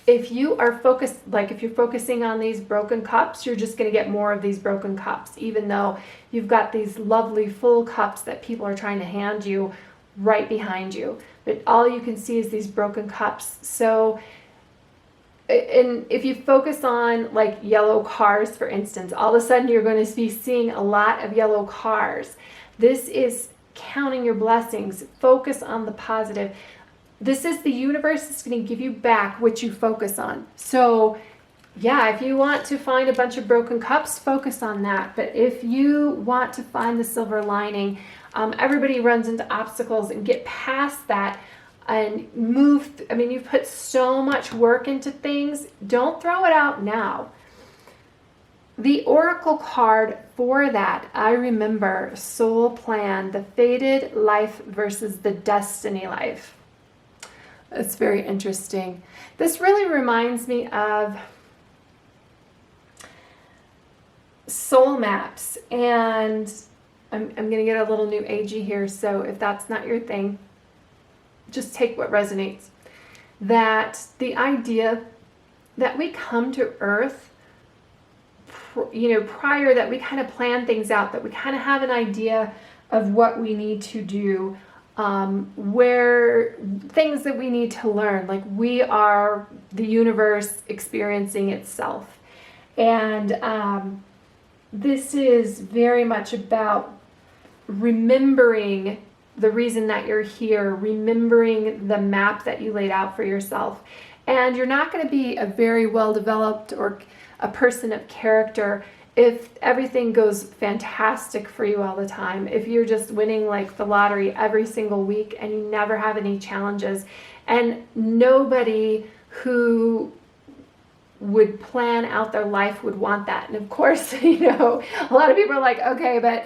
if you are focused, like if you're focusing on these broken cups, you're just going to get more of these broken cups, even though you've got these lovely full cups that people are trying to hand you right behind you. But all you can see is these broken cups. So, and if you focus on like yellow cars, for instance, all of a sudden you're going to be seeing a lot of yellow cars. This is counting your blessings. Focus on the positive. This is the universe is going to give you back what you focus on. So yeah, if you want to find a bunch of broken cups, focus on that. But if you want to find the silver lining, everybody runs into obstacles, and get past that and move. You've put so much work into things. Don't throw it out now. The oracle card for that, I remember Soul Plan, the fated life versus the destiny life. It's very interesting. This really reminds me of soul maps, and I'm going to get a little new agey here, so if that's not your thing, just take what resonates. That the idea that we come to Earth, prior, that we kind of plan things out, that we kind of have an idea of what we need to do, where things that we need to learn, like we are the universe experiencing itself. And this is very much about remembering the reason that you're here, remembering the map that you laid out for yourself. And you're not going to be a very well-developed or a person of character if everything goes fantastic for you all the time. If you're just winning like the lottery every single week and you never have any challenges. And nobody who would plan out their life would want that. And of course, a lot of people are like, okay, but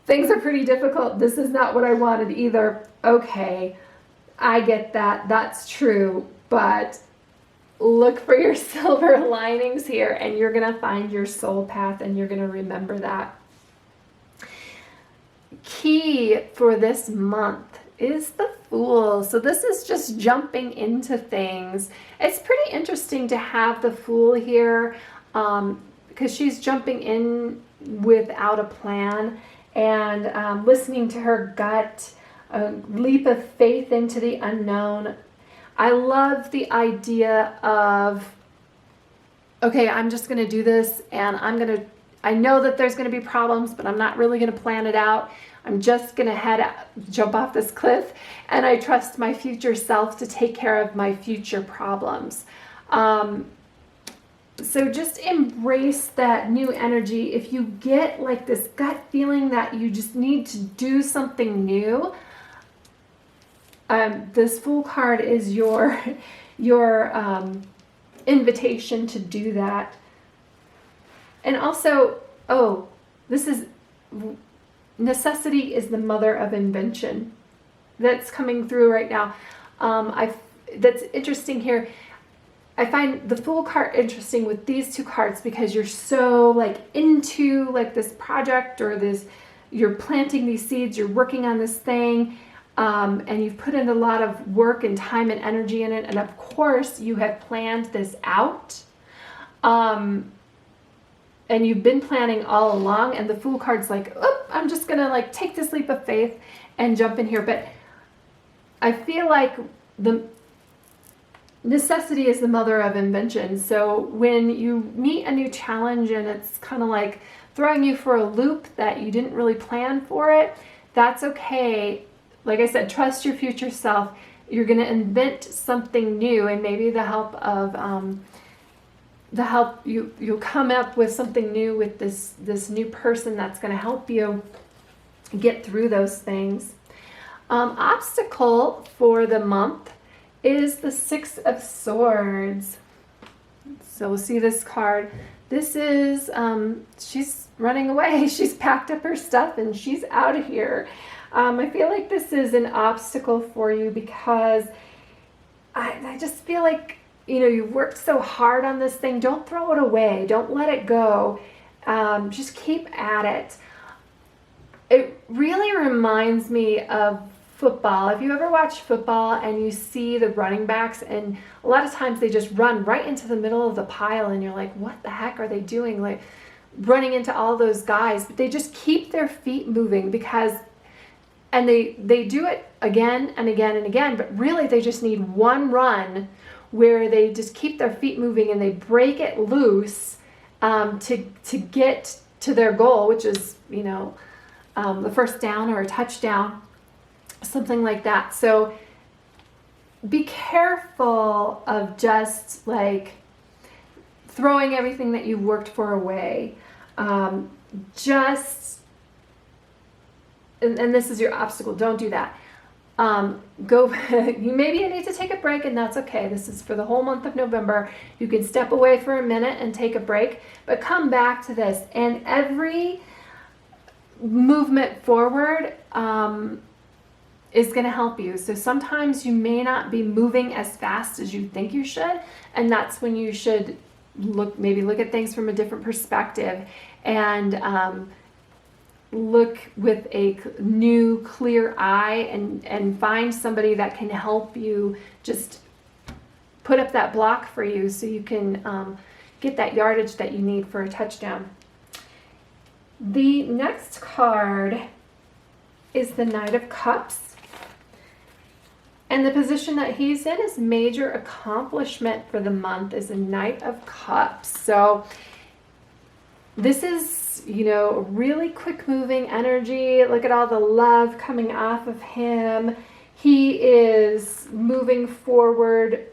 things are pretty difficult. This is not what I wanted either. Okay, I get that. That's true. But look for your silver linings here, and you're going to find your soul path, and you're going to remember that. Key for this month is the Fool. So this is just jumping into things. It's pretty interesting to have the Fool here, because she's jumping in without a plan, and listening to her gut, a leap of faith into the unknown. I love the idea of, okay, I'm just going to do this, and I know that there's going to be problems, but I'm not really going to plan it out. I'm just going to jump off this cliff, and I trust my future self to take care of my future problems. So just embrace that new energy. If you get like this gut feeling that you just need to do something new, this Fool card is your invitation to do that. And also, this is necessity is the mother of invention. That's coming through right now. That's interesting here. I find the Fool card interesting with these two cards because you're so like into like this project or this, you're planting these seeds, you're working on this thing. and you've put in a lot of work and time and energy in it, and of course you have planned this out, and you've been planning all along, and the Fool card's like, oh, I'm just gonna like take this leap of faith and jump in here. But I feel like the necessity is the mother of invention. So when you meet a new challenge and it's kind of like throwing you for a loop that you didn't really plan for it, that's okay. Like I said, trust your future self. You're going to invent something new, and maybe you'll come up with something new with this new person that's going to help you get through those things. Obstacle for the month is the Six of Swords. So we'll see this card. This is, she's running away. She's packed up her stuff and she's out of here. I feel like this is an obstacle for you because I just feel like, you know, you worked so hard on this thing. Don't throw it away. Don't let it go. Just keep at it. It really reminds me of football. If you ever watch football and you see the running backs, and a lot of times they just run right into the middle of the pile and you're like, what the heck are they doing? Like running into all those guys, but they just keep their feet moving and they do it again and again and again, but really they just need one run where they just keep their feet moving and they break it loose to get to their goal, which is, you know, the first down or a touchdown, something like that. So be careful of just like throwing everything that you've worked for away. And this is your obstacle. Don't do that. Maybe you need to take a break, and that's okay. This is for the whole month of November. You can step away for a minute and take a break, but come back to this. And every movement forward is going to help you. So sometimes you may not be moving as fast as you think you should, and that's when you should look at things from a different perspective and look with a new clear eye and find somebody that can help you just put up that block for you so you can get that yardage that you need for a touchdown. The next card is the Knight of Cups. And the position that he's in is major accomplishment for the month is a Knight of Cups. So this is, you know, really quick moving energy. Look at all the love coming off of him. He is moving forward.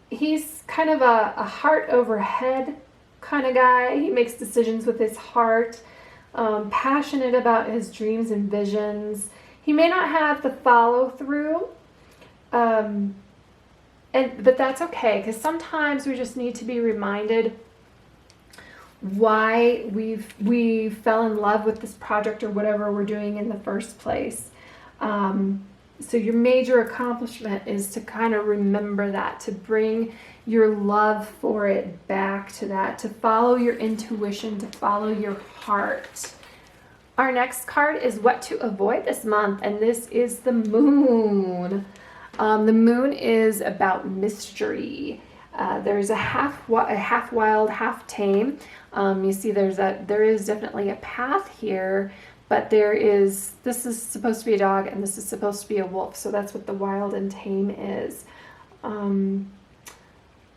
He's kind of a heart over head kind of guy. He makes decisions with his heart, passionate about his dreams and visions. He may not have the follow through, but that's okay, because sometimes we just need to be reminded why we fell in love with this project or whatever we're doing in the first place. So your major accomplishment is to kind of remember that, to bring your love for it back to that, to follow your intuition, to follow your heart. Our next card is what to avoid this month, and this is the Moon. The Moon is about mystery. There's a half wild, half tame. You see there is definitely a path here, but this is supposed to be a dog and this is supposed to be a wolf. So that's what the wild and tame is.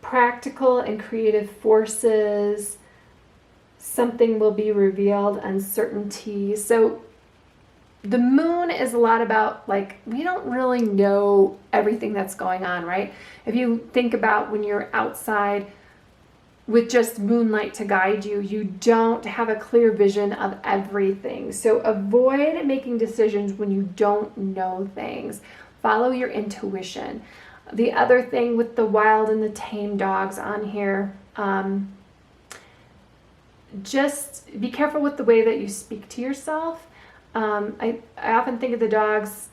Practical and creative forces. Something will be revealed, uncertainty. So the Moon is a lot about, like, we don't really know everything that's going on, right? If you think about when you're outside with just moonlight to guide you, you don't have a clear vision of everything. So avoid making decisions when you don't know things. Follow your intuition. The other thing with the wild and the tame dogs on here, just be careful with the way that you speak to yourself. I often think of the dogs,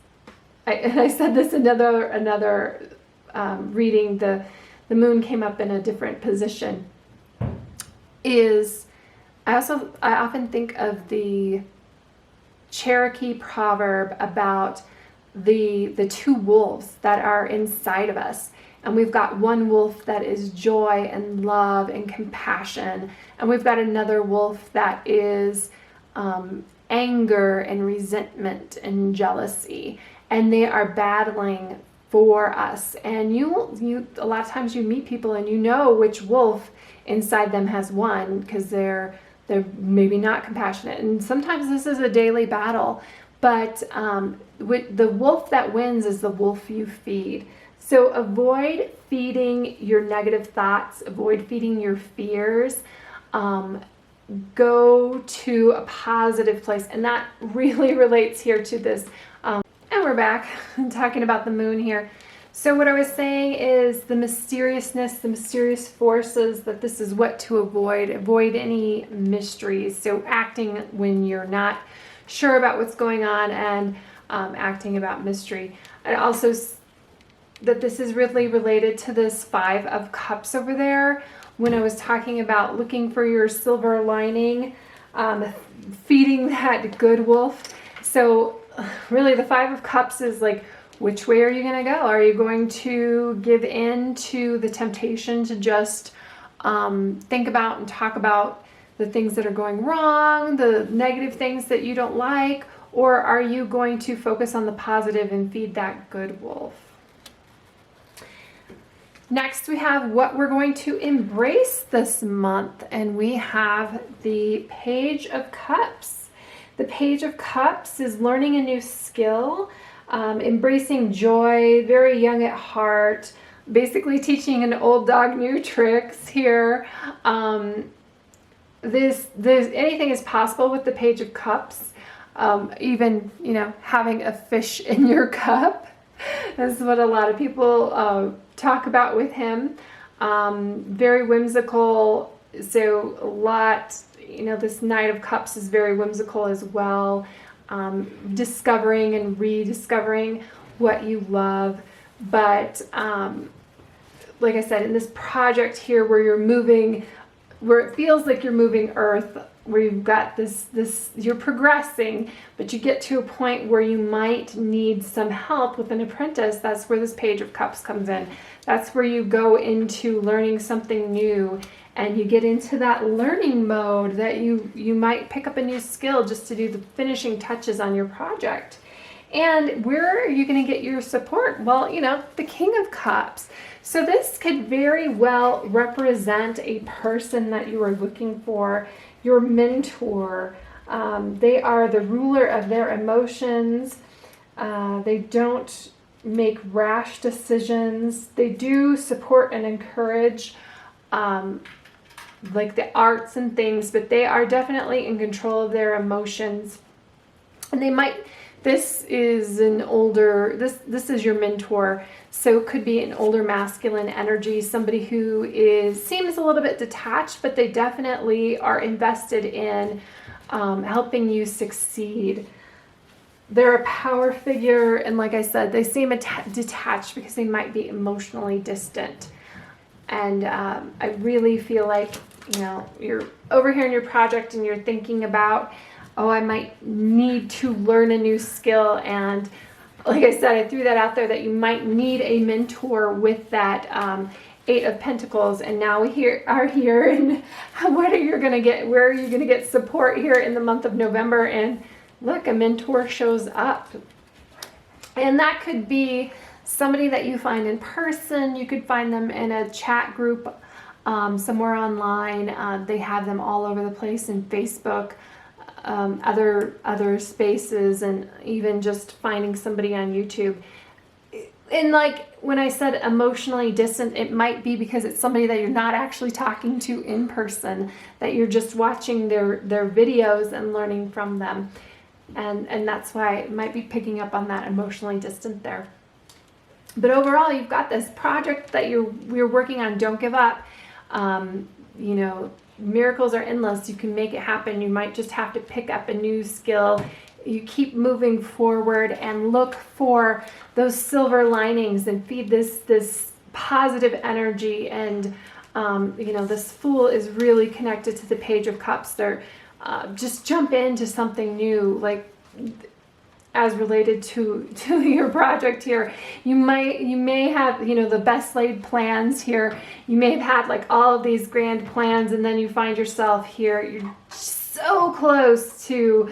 and I said this another reading, the Moon came up in a different position, I often think of the Cherokee proverb about the two wolves that are inside of us. And we've got one wolf that is joy and love and compassion. And we've got another wolf that is anger and resentment and jealousy. And they are battling for us. And you a lot of times you meet people and you know which wolf inside them has won, because they're maybe not compassionate. And sometimes this is a daily battle. But the wolf that wins is the wolf you feed. So avoid feeding your negative thoughts, avoid feeding your fears. Go to a positive place. And that really relates here to this. And we're back talking about the moon here. So what I was saying is the mysteriousness, the mysterious forces, that this is what to avoid. Avoid any mysteries. So acting when you're not sure about what's going on, and acting about mystery. And also that this is really related to this 5 of Cups over there. When I was talking about looking for your silver lining, feeding that good wolf. So really the 5 of Cups is like, which way are you going to go? Are you going to give in to the temptation to just think about and talk about the things that are going wrong, the negative things that you don't like, or are you going to focus on the positive and feed that good wolf? Next, we have what we're going to embrace this month, and we have the Page of Cups. The Page of Cups is learning a new skill, embracing joy, very young at heart, basically teaching an old dog new tricks here. Anything is possible with the Page of Cups. Even, having a fish in your cup. That's what a lot of people talk about with him. Very whimsical. So a lot, this Knight of Cups is very whimsical as well. Discovering and rediscovering what you love. But like I said, in this project here where you're moving, where it feels like you're moving Earth, where you've got this, you're progressing, but you get to a point where you might need some help with an apprentice. That's where this Page of Cups comes in. That's where you go into learning something new, and you get into that learning mode that you might pick up a new skill just to do the finishing touches on your project. And where are you going to get your support? Well, the King of Cups. So this could very well represent a person that you are looking for, your mentor. They are the ruler of their emotions. They don't make rash decisions. They do support and encourage like the arts and things, but they are definitely in control of their emotions. And they might, this is an older, this is your mentor. So it could be an older masculine energy, somebody who seems a little bit detached, but they definitely are invested in helping you succeed. They're a power figure, and like I said, they seem detached because they might be emotionally distant. And I really feel like, you're over here in your project and you're thinking about, oh, I might need to learn a new skill. And like I said, I threw that out there that you might need a mentor with that 8 of Pentacles. And now we are here, and where are you going to get support here in the month of November? And look, a mentor shows up. And that could be somebody that you find in person. You could find them in a chat group somewhere online. They have them all over the place in Facebook, other spaces, and even just finding somebody on YouTube. And like when I said emotionally distant, it might be because it's somebody that you're not actually talking to in person, that you're just watching their videos and learning from them. And that's why it might be picking up on that emotionally distant there. But overall, you've got this project that we're working on. Don't give up. Miracles are endless. You can make it happen. You might just have to pick up a new skill. You keep moving forward and look for those silver linings and feed this positive energy. And this Fool is really connected to the Page of Cups. They're just jump into something new. Like as related to your project here. You may have, you know, the best laid plans here. You may have had like all of these grand plans, and then you find yourself here, you're so close to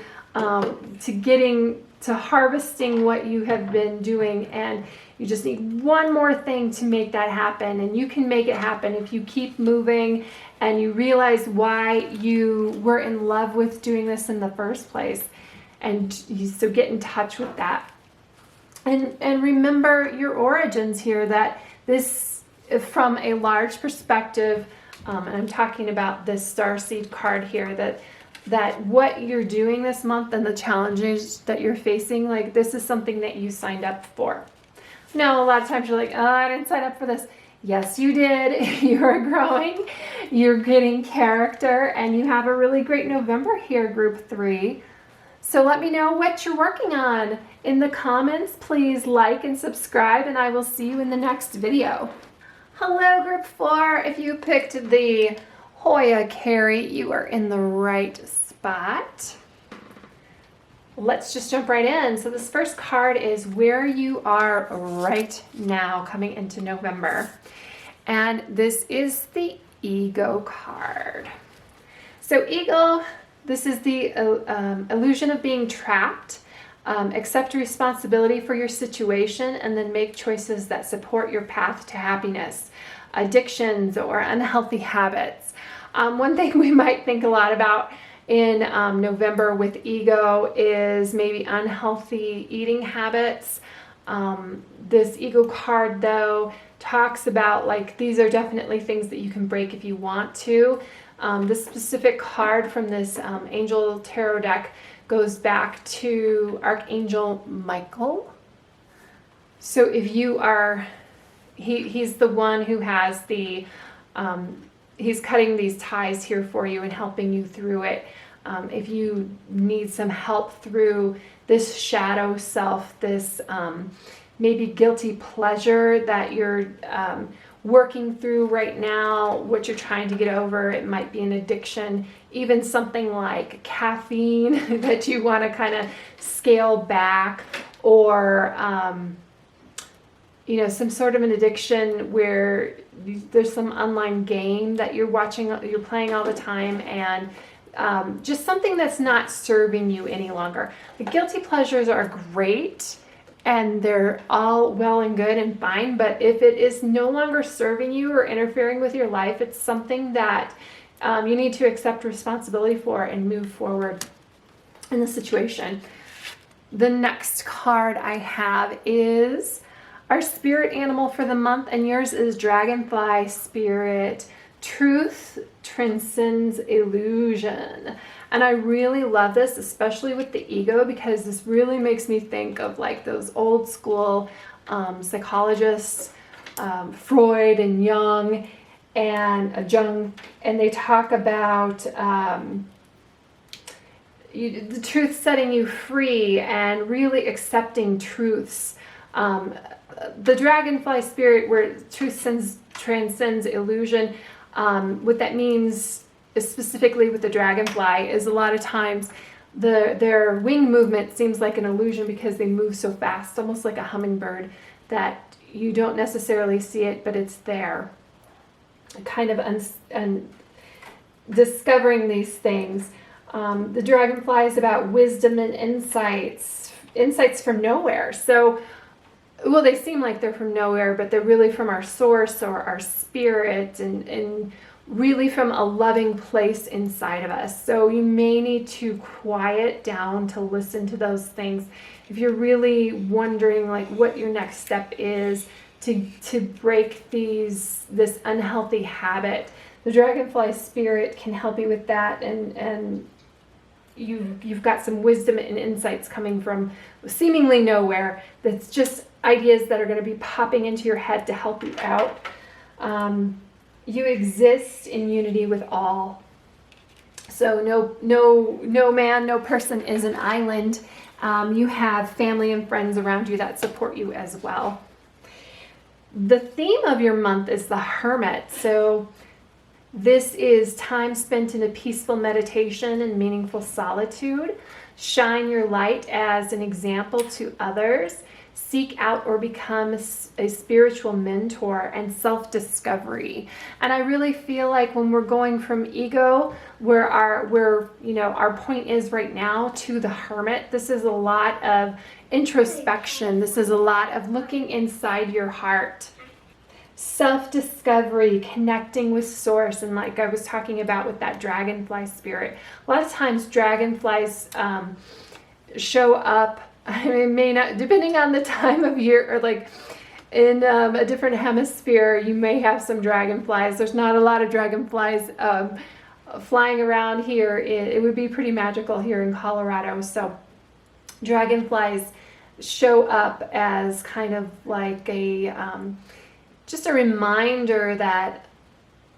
getting to harvesting what you have been doing, and you just need one more thing to make that happen. And you can make it happen if you keep moving and you realize why you were in love with doing this in the first place. And so get in touch with that. And remember your origins here, that this, from a large perspective, and I'm talking about this Starseed card here, that what you're doing this month and the challenges that you're facing, like this is something that you signed up for. Now, a lot of times you're like, oh, I didn't sign up for this. Yes, you did. You're growing, you're getting character, and you have a really great November here, group 3. So let me know what you're working on in the comments. Please like and subscribe, and I will see you in the next video. Hello, group 4. If you picked the Hoya Kerri, you are in the right spot. Let's just jump right in. So this first card is where you are right now coming into November. And this is the Ego card. So Ego, this is the illusion of being trapped. Accept responsibility for your situation and then make choices that support your path to happiness. Addictions or unhealthy habits. One thing we might think a lot about in November with Ego is maybe unhealthy eating habits. This Ego card, though, talks about like these are definitely things that you can break if you want to. This specific card from this Angel Tarot deck goes back to Archangel Michael. So if you are, he's the one who has the, he's cutting these ties here for you and helping you through it. If you need some help through this shadow self, this maybe guilty pleasure that you're working through right now, what you're trying to get over, it might be an addiction, even something like caffeine that you want to kind of scale back, or you know, some sort of an addiction where there's some online game that you're watching, you're playing all the time, and just something that's not serving you any longer. The guilty pleasures are great and they're all well and good and fine, but if it is no longer serving you or interfering with your life, it's something that you need to accept responsibility for and move forward in the situation. The next card I have is our spirit animal for the month, and yours is Dragonfly Spirit. Truth transcends illusion. And I really love this, especially with the Ego, because this really makes me think of like those old school psychologists, Freud and Jung, and they talk about the truth setting you free and really accepting truths. The Dragonfly Spirit, where truth transcends illusion, what that means specifically with the dragonfly is a lot of times their wing movement seems like an illusion because they move so fast, almost like a hummingbird, that you don't necessarily see it, but it's there. Kind of discovering these things. The dragonfly is about wisdom and insights from nowhere. So, well, they seem like they're from nowhere, but they're really from our source or our spirit, and really from a loving place inside of us. So you may need to quiet down to listen to those things. If you're really wondering like what your next step is to break this unhealthy habit, the Dragonfly Spirit can help you with that, and you've got some wisdom and insights coming from seemingly nowhere. That's just ideas that are going to be popping into your head to help you out. You exist in unity with all. So no man, no person is an island. You have family and friends around you that support you as well. The theme of your month is the Hermit. So This is time spent in a peaceful meditation and meaningful solitude. Shine your light as an example to others. Seek out or become a spiritual mentor, and self-discovery. And I really feel like when we're going from ego, where our point is right now, to the hermit, this is a lot of introspection. This is a lot of looking inside your heart. Self-discovery, connecting with source, and like I was talking about with that dragonfly spirit. A lot of times dragonflies show up, I mean, may not, depending on the time of year, or like in a different hemisphere, you may have some dragonflies. There's not a lot of dragonflies flying around here. It would be pretty magical here in Colorado. So dragonflies show up as kind of like a just a reminder that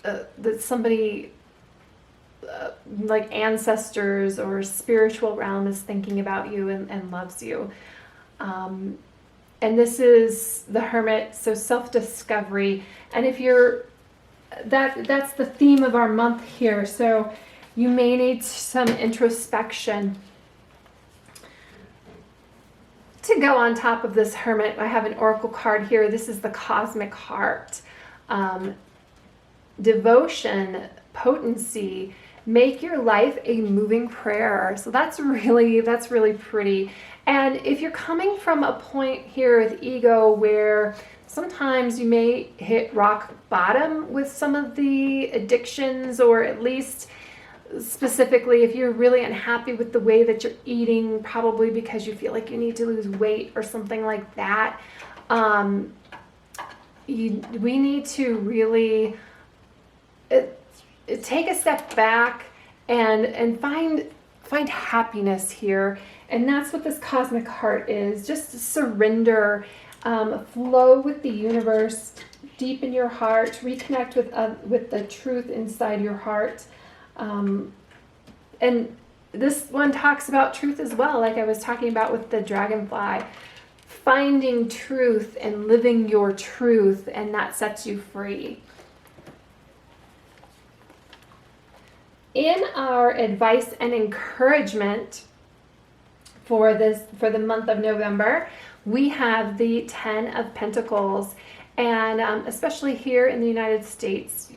that somebody like ancestors or spiritual realm is thinking about you and loves you. And this is the hermit, so self-discovery. And if you're that's the theme of our month here, so you may need some introspection. To go on top of this hermit, I have an oracle card here. This is the cosmic heart. Devotion, potency, make your life a moving prayer. So that's really pretty. And if you're coming from a point here with ego where sometimes you may hit rock bottom with some of the addictions, or at least specifically if you're really unhappy with the way that you're eating, probably because you feel like you need to lose weight or something like that, we need to really take a step back and find happiness here. And that's what this cosmic heart is. Just surrender, flow with the universe, deepen your heart, reconnect with the truth inside your heart. And this one talks about truth as well, like I was talking about with the dragonfly. Finding truth and living your truth, and that sets you free. In our advice and encouragement for the month of November, we have the 10 of Pentacles, and especially here in the United States,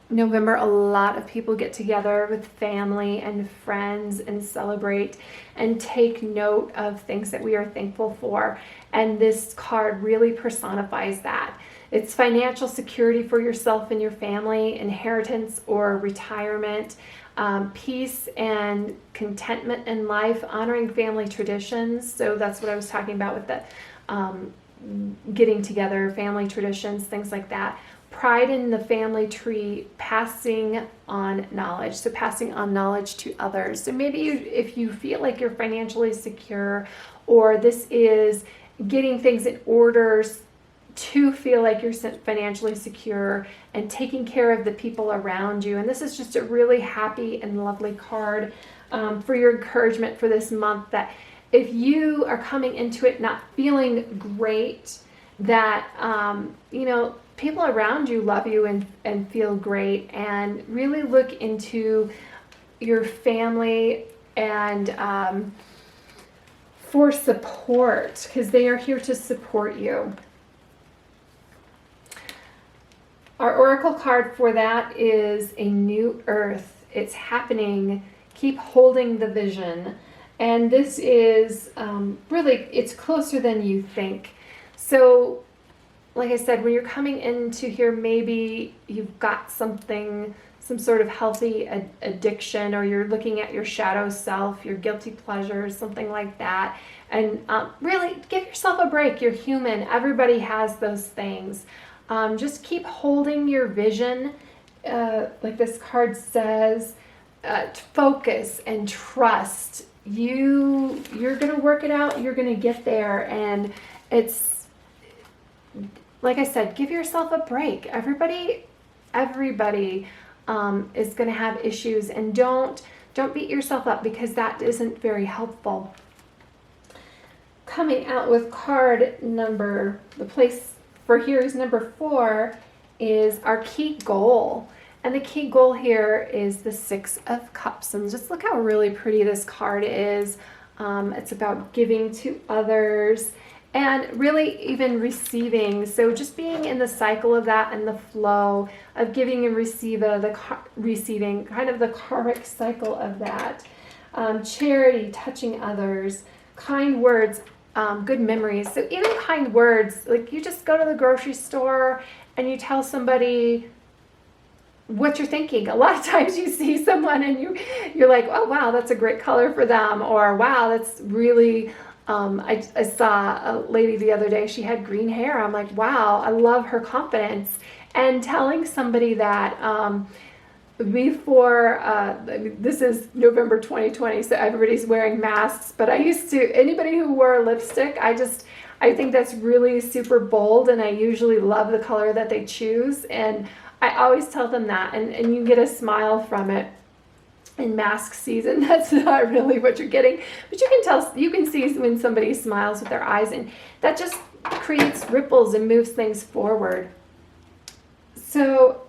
November, a lot of people get together with family and friends and celebrate and take note of things that we are thankful for. And this card really personifies that. It's financial security for yourself and your family, inheritance or retirement, peace and contentment in life, honoring family traditions. So that's what I was talking about with the getting together, family traditions, things like that. Pride in the family tree, passing on knowledge. So passing on knowledge to others. So maybe if you feel like you're financially secure, or this is getting things in order to feel like you're financially secure and taking care of the people around you. And this is just a really happy and lovely card for your encouragement for this month, that if you are coming into it not feeling great, that, people around you love you and feel great, and really look into your family and for support, because they are here to support you. Our oracle card for that is a new earth. It's happening. Keep holding the vision. And this is really, it's closer than you think. So like I said, when you're coming into here, maybe you've got some sort of healthy addiction, or you're looking at your shadow self, your guilty pleasures, something like that. And really give yourself a break. You're human. Everybody has those things. Just keep holding your vision. Like this card says, focus and trust. You're going to work it out. You're going to get there. And it's, like I said, give yourself a break. Everybody is going to have issues, and don't beat yourself up, because that isn't very helpful. Coming out with card number, the place for here is number 4, is our key goal. And the key goal here is the Six of Cups. And just look how really pretty this card is. It's about giving to others and really even receiving. So just being in the cycle of that and the flow of giving and receiving, kind of the karmic cycle of that. Charity, touching others, kind words, good memories. So even kind words, like you just go to the grocery store and you tell somebody what you're thinking. A lot of times you see someone and you're like, oh wow, that's a great color for them, or wow, that's really I saw a lady the other day, she had green hair. I'm like, wow, I love her confidence. And telling somebody that before this is November 2020, so everybody's wearing masks, but anybody who wore lipstick, I think that's really super bold, and I usually love the color that they choose, and I always tell them that, and you get a smile from it. In mask season, that's not really what you're getting, but you can see when somebody smiles with their eyes, and that just creates ripples and moves things forward. So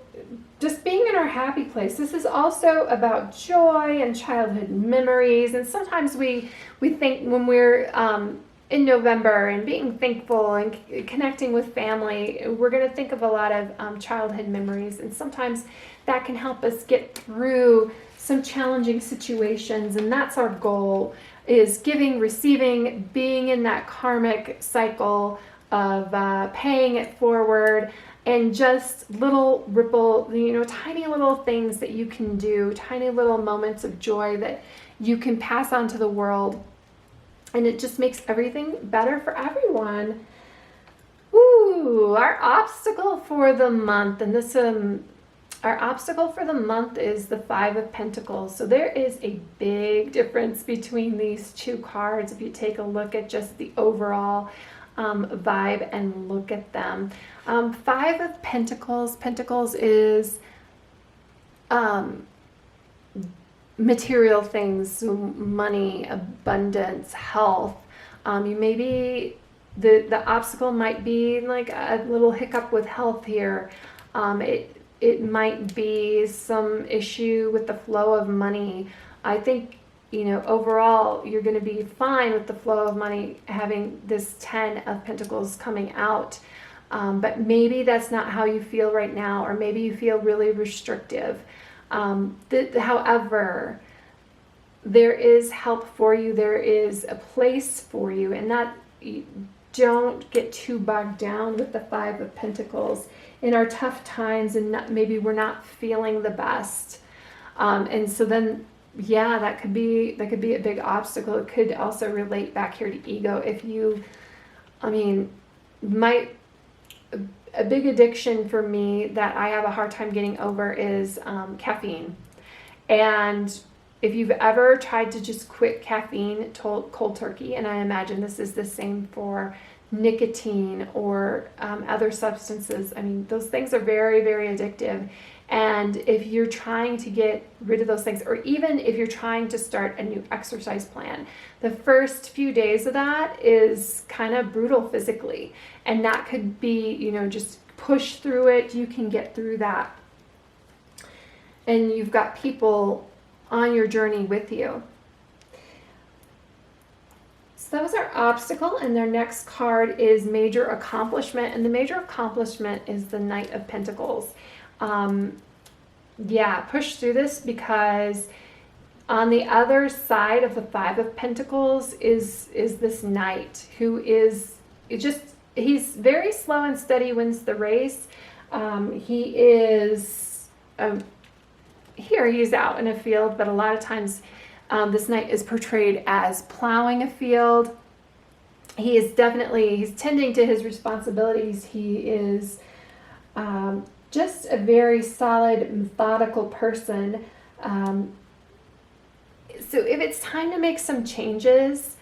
just being in our happy place. This is also about joy and childhood memories, and sometimes we think when we're in November and being thankful and connecting with family, we're going to think of a lot of childhood memories, and sometimes that can help us get through some challenging situations, and that's our goal, is giving, receiving, being in that karmic cycle of paying it forward, and just little ripple, tiny little things that you can do, tiny little moments of joy that you can pass on to the world. And it just makes everything better for everyone. Ooh, our obstacle for the month. And this, our obstacle for the month is the Five of Pentacles. So there is a big difference between these two cards if you take a look at just the overall vibe and look at them. Five of Pentacles. Pentacles is material things, money, abundance, health. You maybe the obstacle might be like a little hiccup with health here. It might be some issue with the flow of money. I think, overall you're going to be fine with the flow of money, having this 10 of Pentacles coming out. But maybe that's not how you feel right now, or maybe you feel really restrictive. However, there is help for you. There is a place for you, and that don't get too bogged down with the Five of Pentacles in our tough times, and maybe we're not feeling the best. And so then, yeah, that could be a big obstacle. It could also relate back here to ego. If you, a big addiction for me that I have a hard time getting over is caffeine. And if you've ever tried to just quit caffeine cold turkey, and I imagine this is the same for nicotine or other substances, those things are very, very addictive. And if you're trying to get rid of those things, or even if you're trying to start a new exercise plan, the first few days of that is kind of brutal physically. And that could be, just push through it. You can get through that. And you've got people on your journey with you. So that was our obstacle, and their next card is major accomplishment. And the major accomplishment is the Knight of Pentacles. Push through this, because on the other side of the Five of Pentacles is this Knight who is he's very slow and steady, wins the race. He is here, he's out in a field, but a lot of times this Knight is portrayed as plowing a field. He's tending to his responsibilities. He is just a very solid, methodical person. So if it's time to make some changes,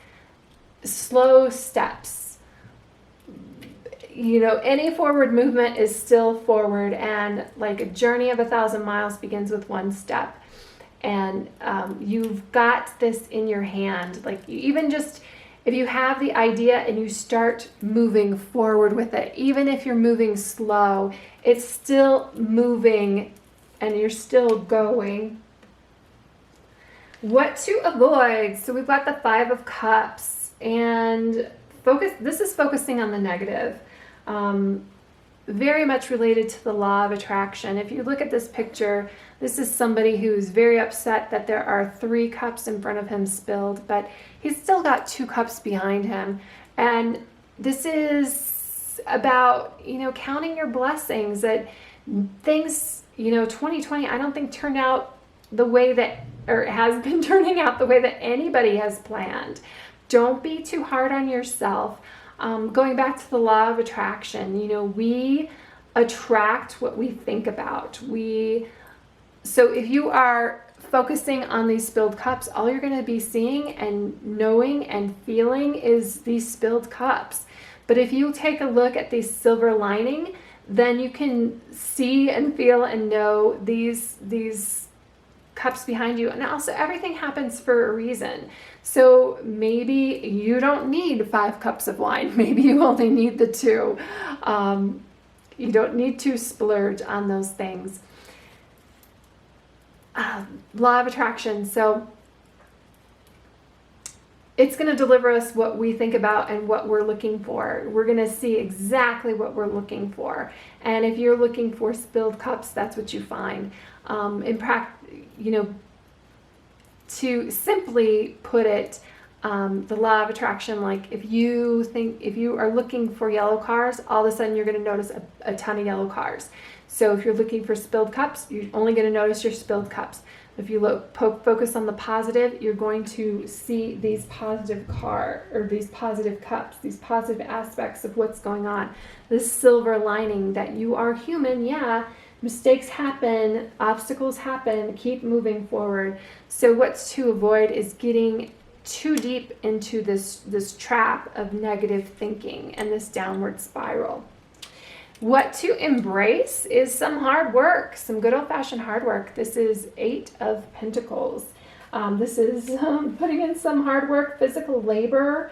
slow steps. Any forward movement is still forward, and like a journey of 1,000 miles begins with one step. And you've got this in your hand. Like, even just if you have the idea and you start moving forward with it, even if you're moving slow, it's still moving and you're still going. What to avoid? So we've got the 5 of Cups, and this is focusing on the negative. Very much related to the law of attraction. If you look at this picture, this is somebody who's very upset that there are 3 cups in front of him spilled, but he's still got 2 cups behind him. And this is about, counting your blessings, that things, 2020, I don't think turned out the way that, or has been turning out the way that anybody has planned. Don't be too hard on yourself. Going back to the law of attraction, we attract what we think about. So if you are focusing on these spilled cups, all you're going to be seeing and knowing and feeling is these spilled cups. But if you take a look at the silver lining, then you can see and feel and know these cups behind you. And also, everything happens for a reason. So maybe you don't need 5 cups of wine. Maybe you only need the 2. You don't need to splurge on those things. Law of attraction. So it's going to deliver us what we think about and what we're looking for. We're going to see exactly what we're looking for. And if you're looking for spilled cups, that's what you find. To simply put it, the law of attraction, like if you are looking for yellow cars, all of a sudden you're going to notice a ton of yellow cars. So if you're looking for spilled cups, you're only going to notice your spilled cups. If you focus on the positive, you're going to see these positive these positive cups, these positive aspects of what's going on. This silver lining that you are human, yeah. Mistakes happen, obstacles happen, keep moving forward. So what's to avoid is getting too deep into this trap of negative thinking and this downward spiral. What to embrace is some hard work, some good old-fashioned hard work. This is 8 of Pentacles. This is putting in some hard work, physical labor,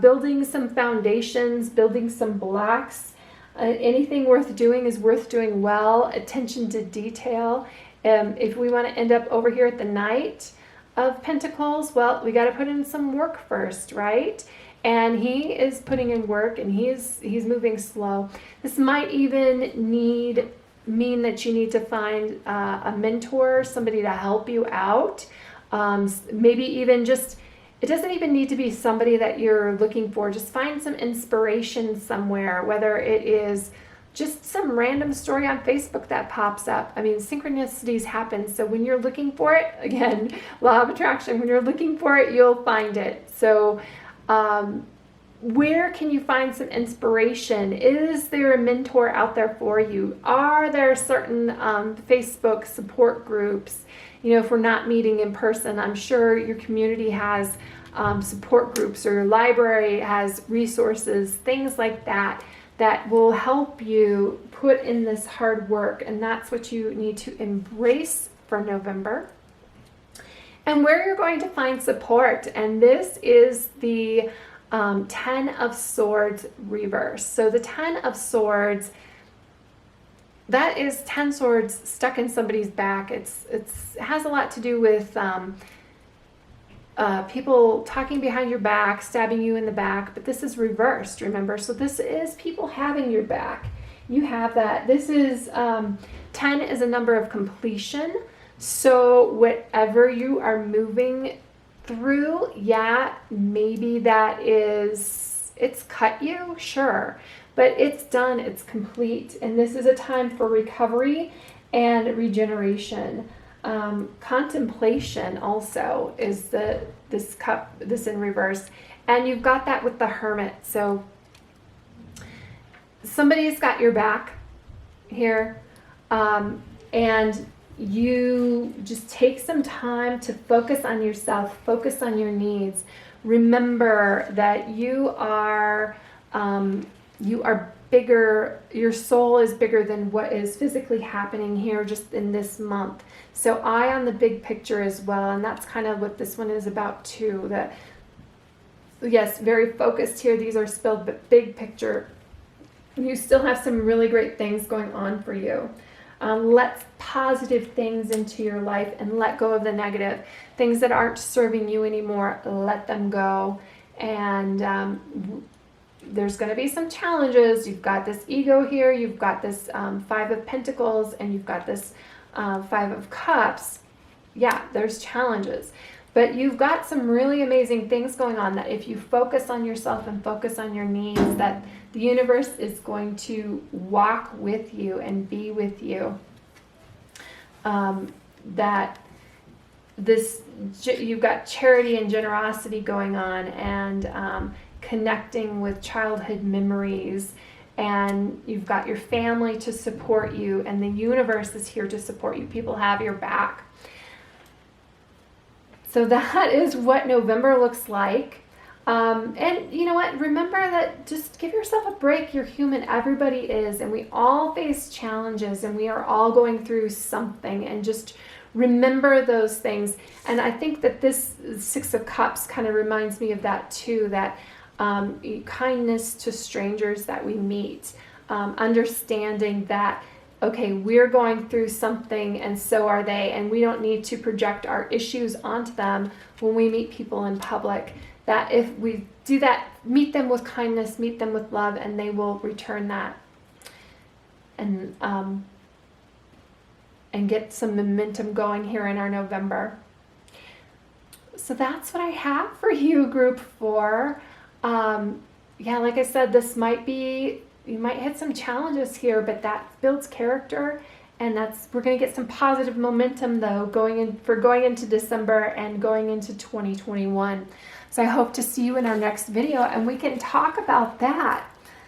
building some foundations, building some blocks. Anything worth doing is worth doing well. Attention to detail. If we want to end up over here at the Knight of Pentacles, well, we got to put in some work first, right? And he is putting in work, and he's moving slow. This might even mean that you need to find a mentor, somebody to help you out. Maybe even just, it doesn't even need to be somebody that you're looking for. Just find some inspiration somewhere, whether it is just some random story on Facebook that pops up. I mean, synchronicities happen. So when you're looking for it, again, law of attraction, when you're looking for it, you'll find it. So where can you find some inspiration? Is there a mentor out there for you? Are there certain Facebook support groups? If we're not meeting in person, I'm sure your community has support groups, or your library has resources, things like that, that will help you put in this hard work. And that's what you need to embrace for November. And where you're going to find support. And this is the 10 of Swords reverse. So the 10 of Swords, that is 10 swords stuck in somebody's back. It has a lot to do with people talking behind your back, stabbing you in the back, but this is reversed, remember? So this is people having your back. You have that. This is 10 is a number of completion. So whatever you are moving through, yeah, maybe it's cut you, sure, but it's done, it's complete. And this is a time for recovery and regeneration. Contemplation also is this cup, this in reverse. And you've got that with the Hermit. So somebody's got your back here. And you just take some time to focus on yourself, focus on your needs. Remember that you are bigger, your soul is bigger than what is physically happening here just in this month. So eye on the big picture as well, and that's kind of what this one is about too. That, yes, very focused here, these are spilled, but big picture. You still have some really great things going on for you. Let positive things into your life and let go of the negative. Things that aren't serving you anymore, let them go. And there's going to be some challenges. You've got this ego here, you've got this 5 of Pentacles, and you've got this 5 of Cups. Yeah, there's challenges. But you've got some really amazing things going on that if you focus on yourself and focus on your needs, that the universe is going to walk with you and be with you. That you've got charity and generosity going on, and connecting with childhood memories, and you've got your family to support you, and the universe is here to support you. People have your back. So that is what November looks like. And you know what? Remember that just give yourself a break. You're human. Everybody is. And we all face challenges, and we are all going through something. And just remember those things. And I think that this 6 of Cups kind of reminds me of that too, that kindness to strangers that we meet. Understanding that, okay, we're going through something and so are they, and we don't need to project our issues onto them when we meet people in public. That if we do that, meet them with kindness, meet them with love, and they will return that. And get some momentum going here in our November. So that's what I have for you, Group 4. Yeah, like I said, this might be, you might hit some challenges here, but that builds character, and we're going to get some positive momentum though going into December and going into 2021. So I hope to see you in our next video, and we can talk about that.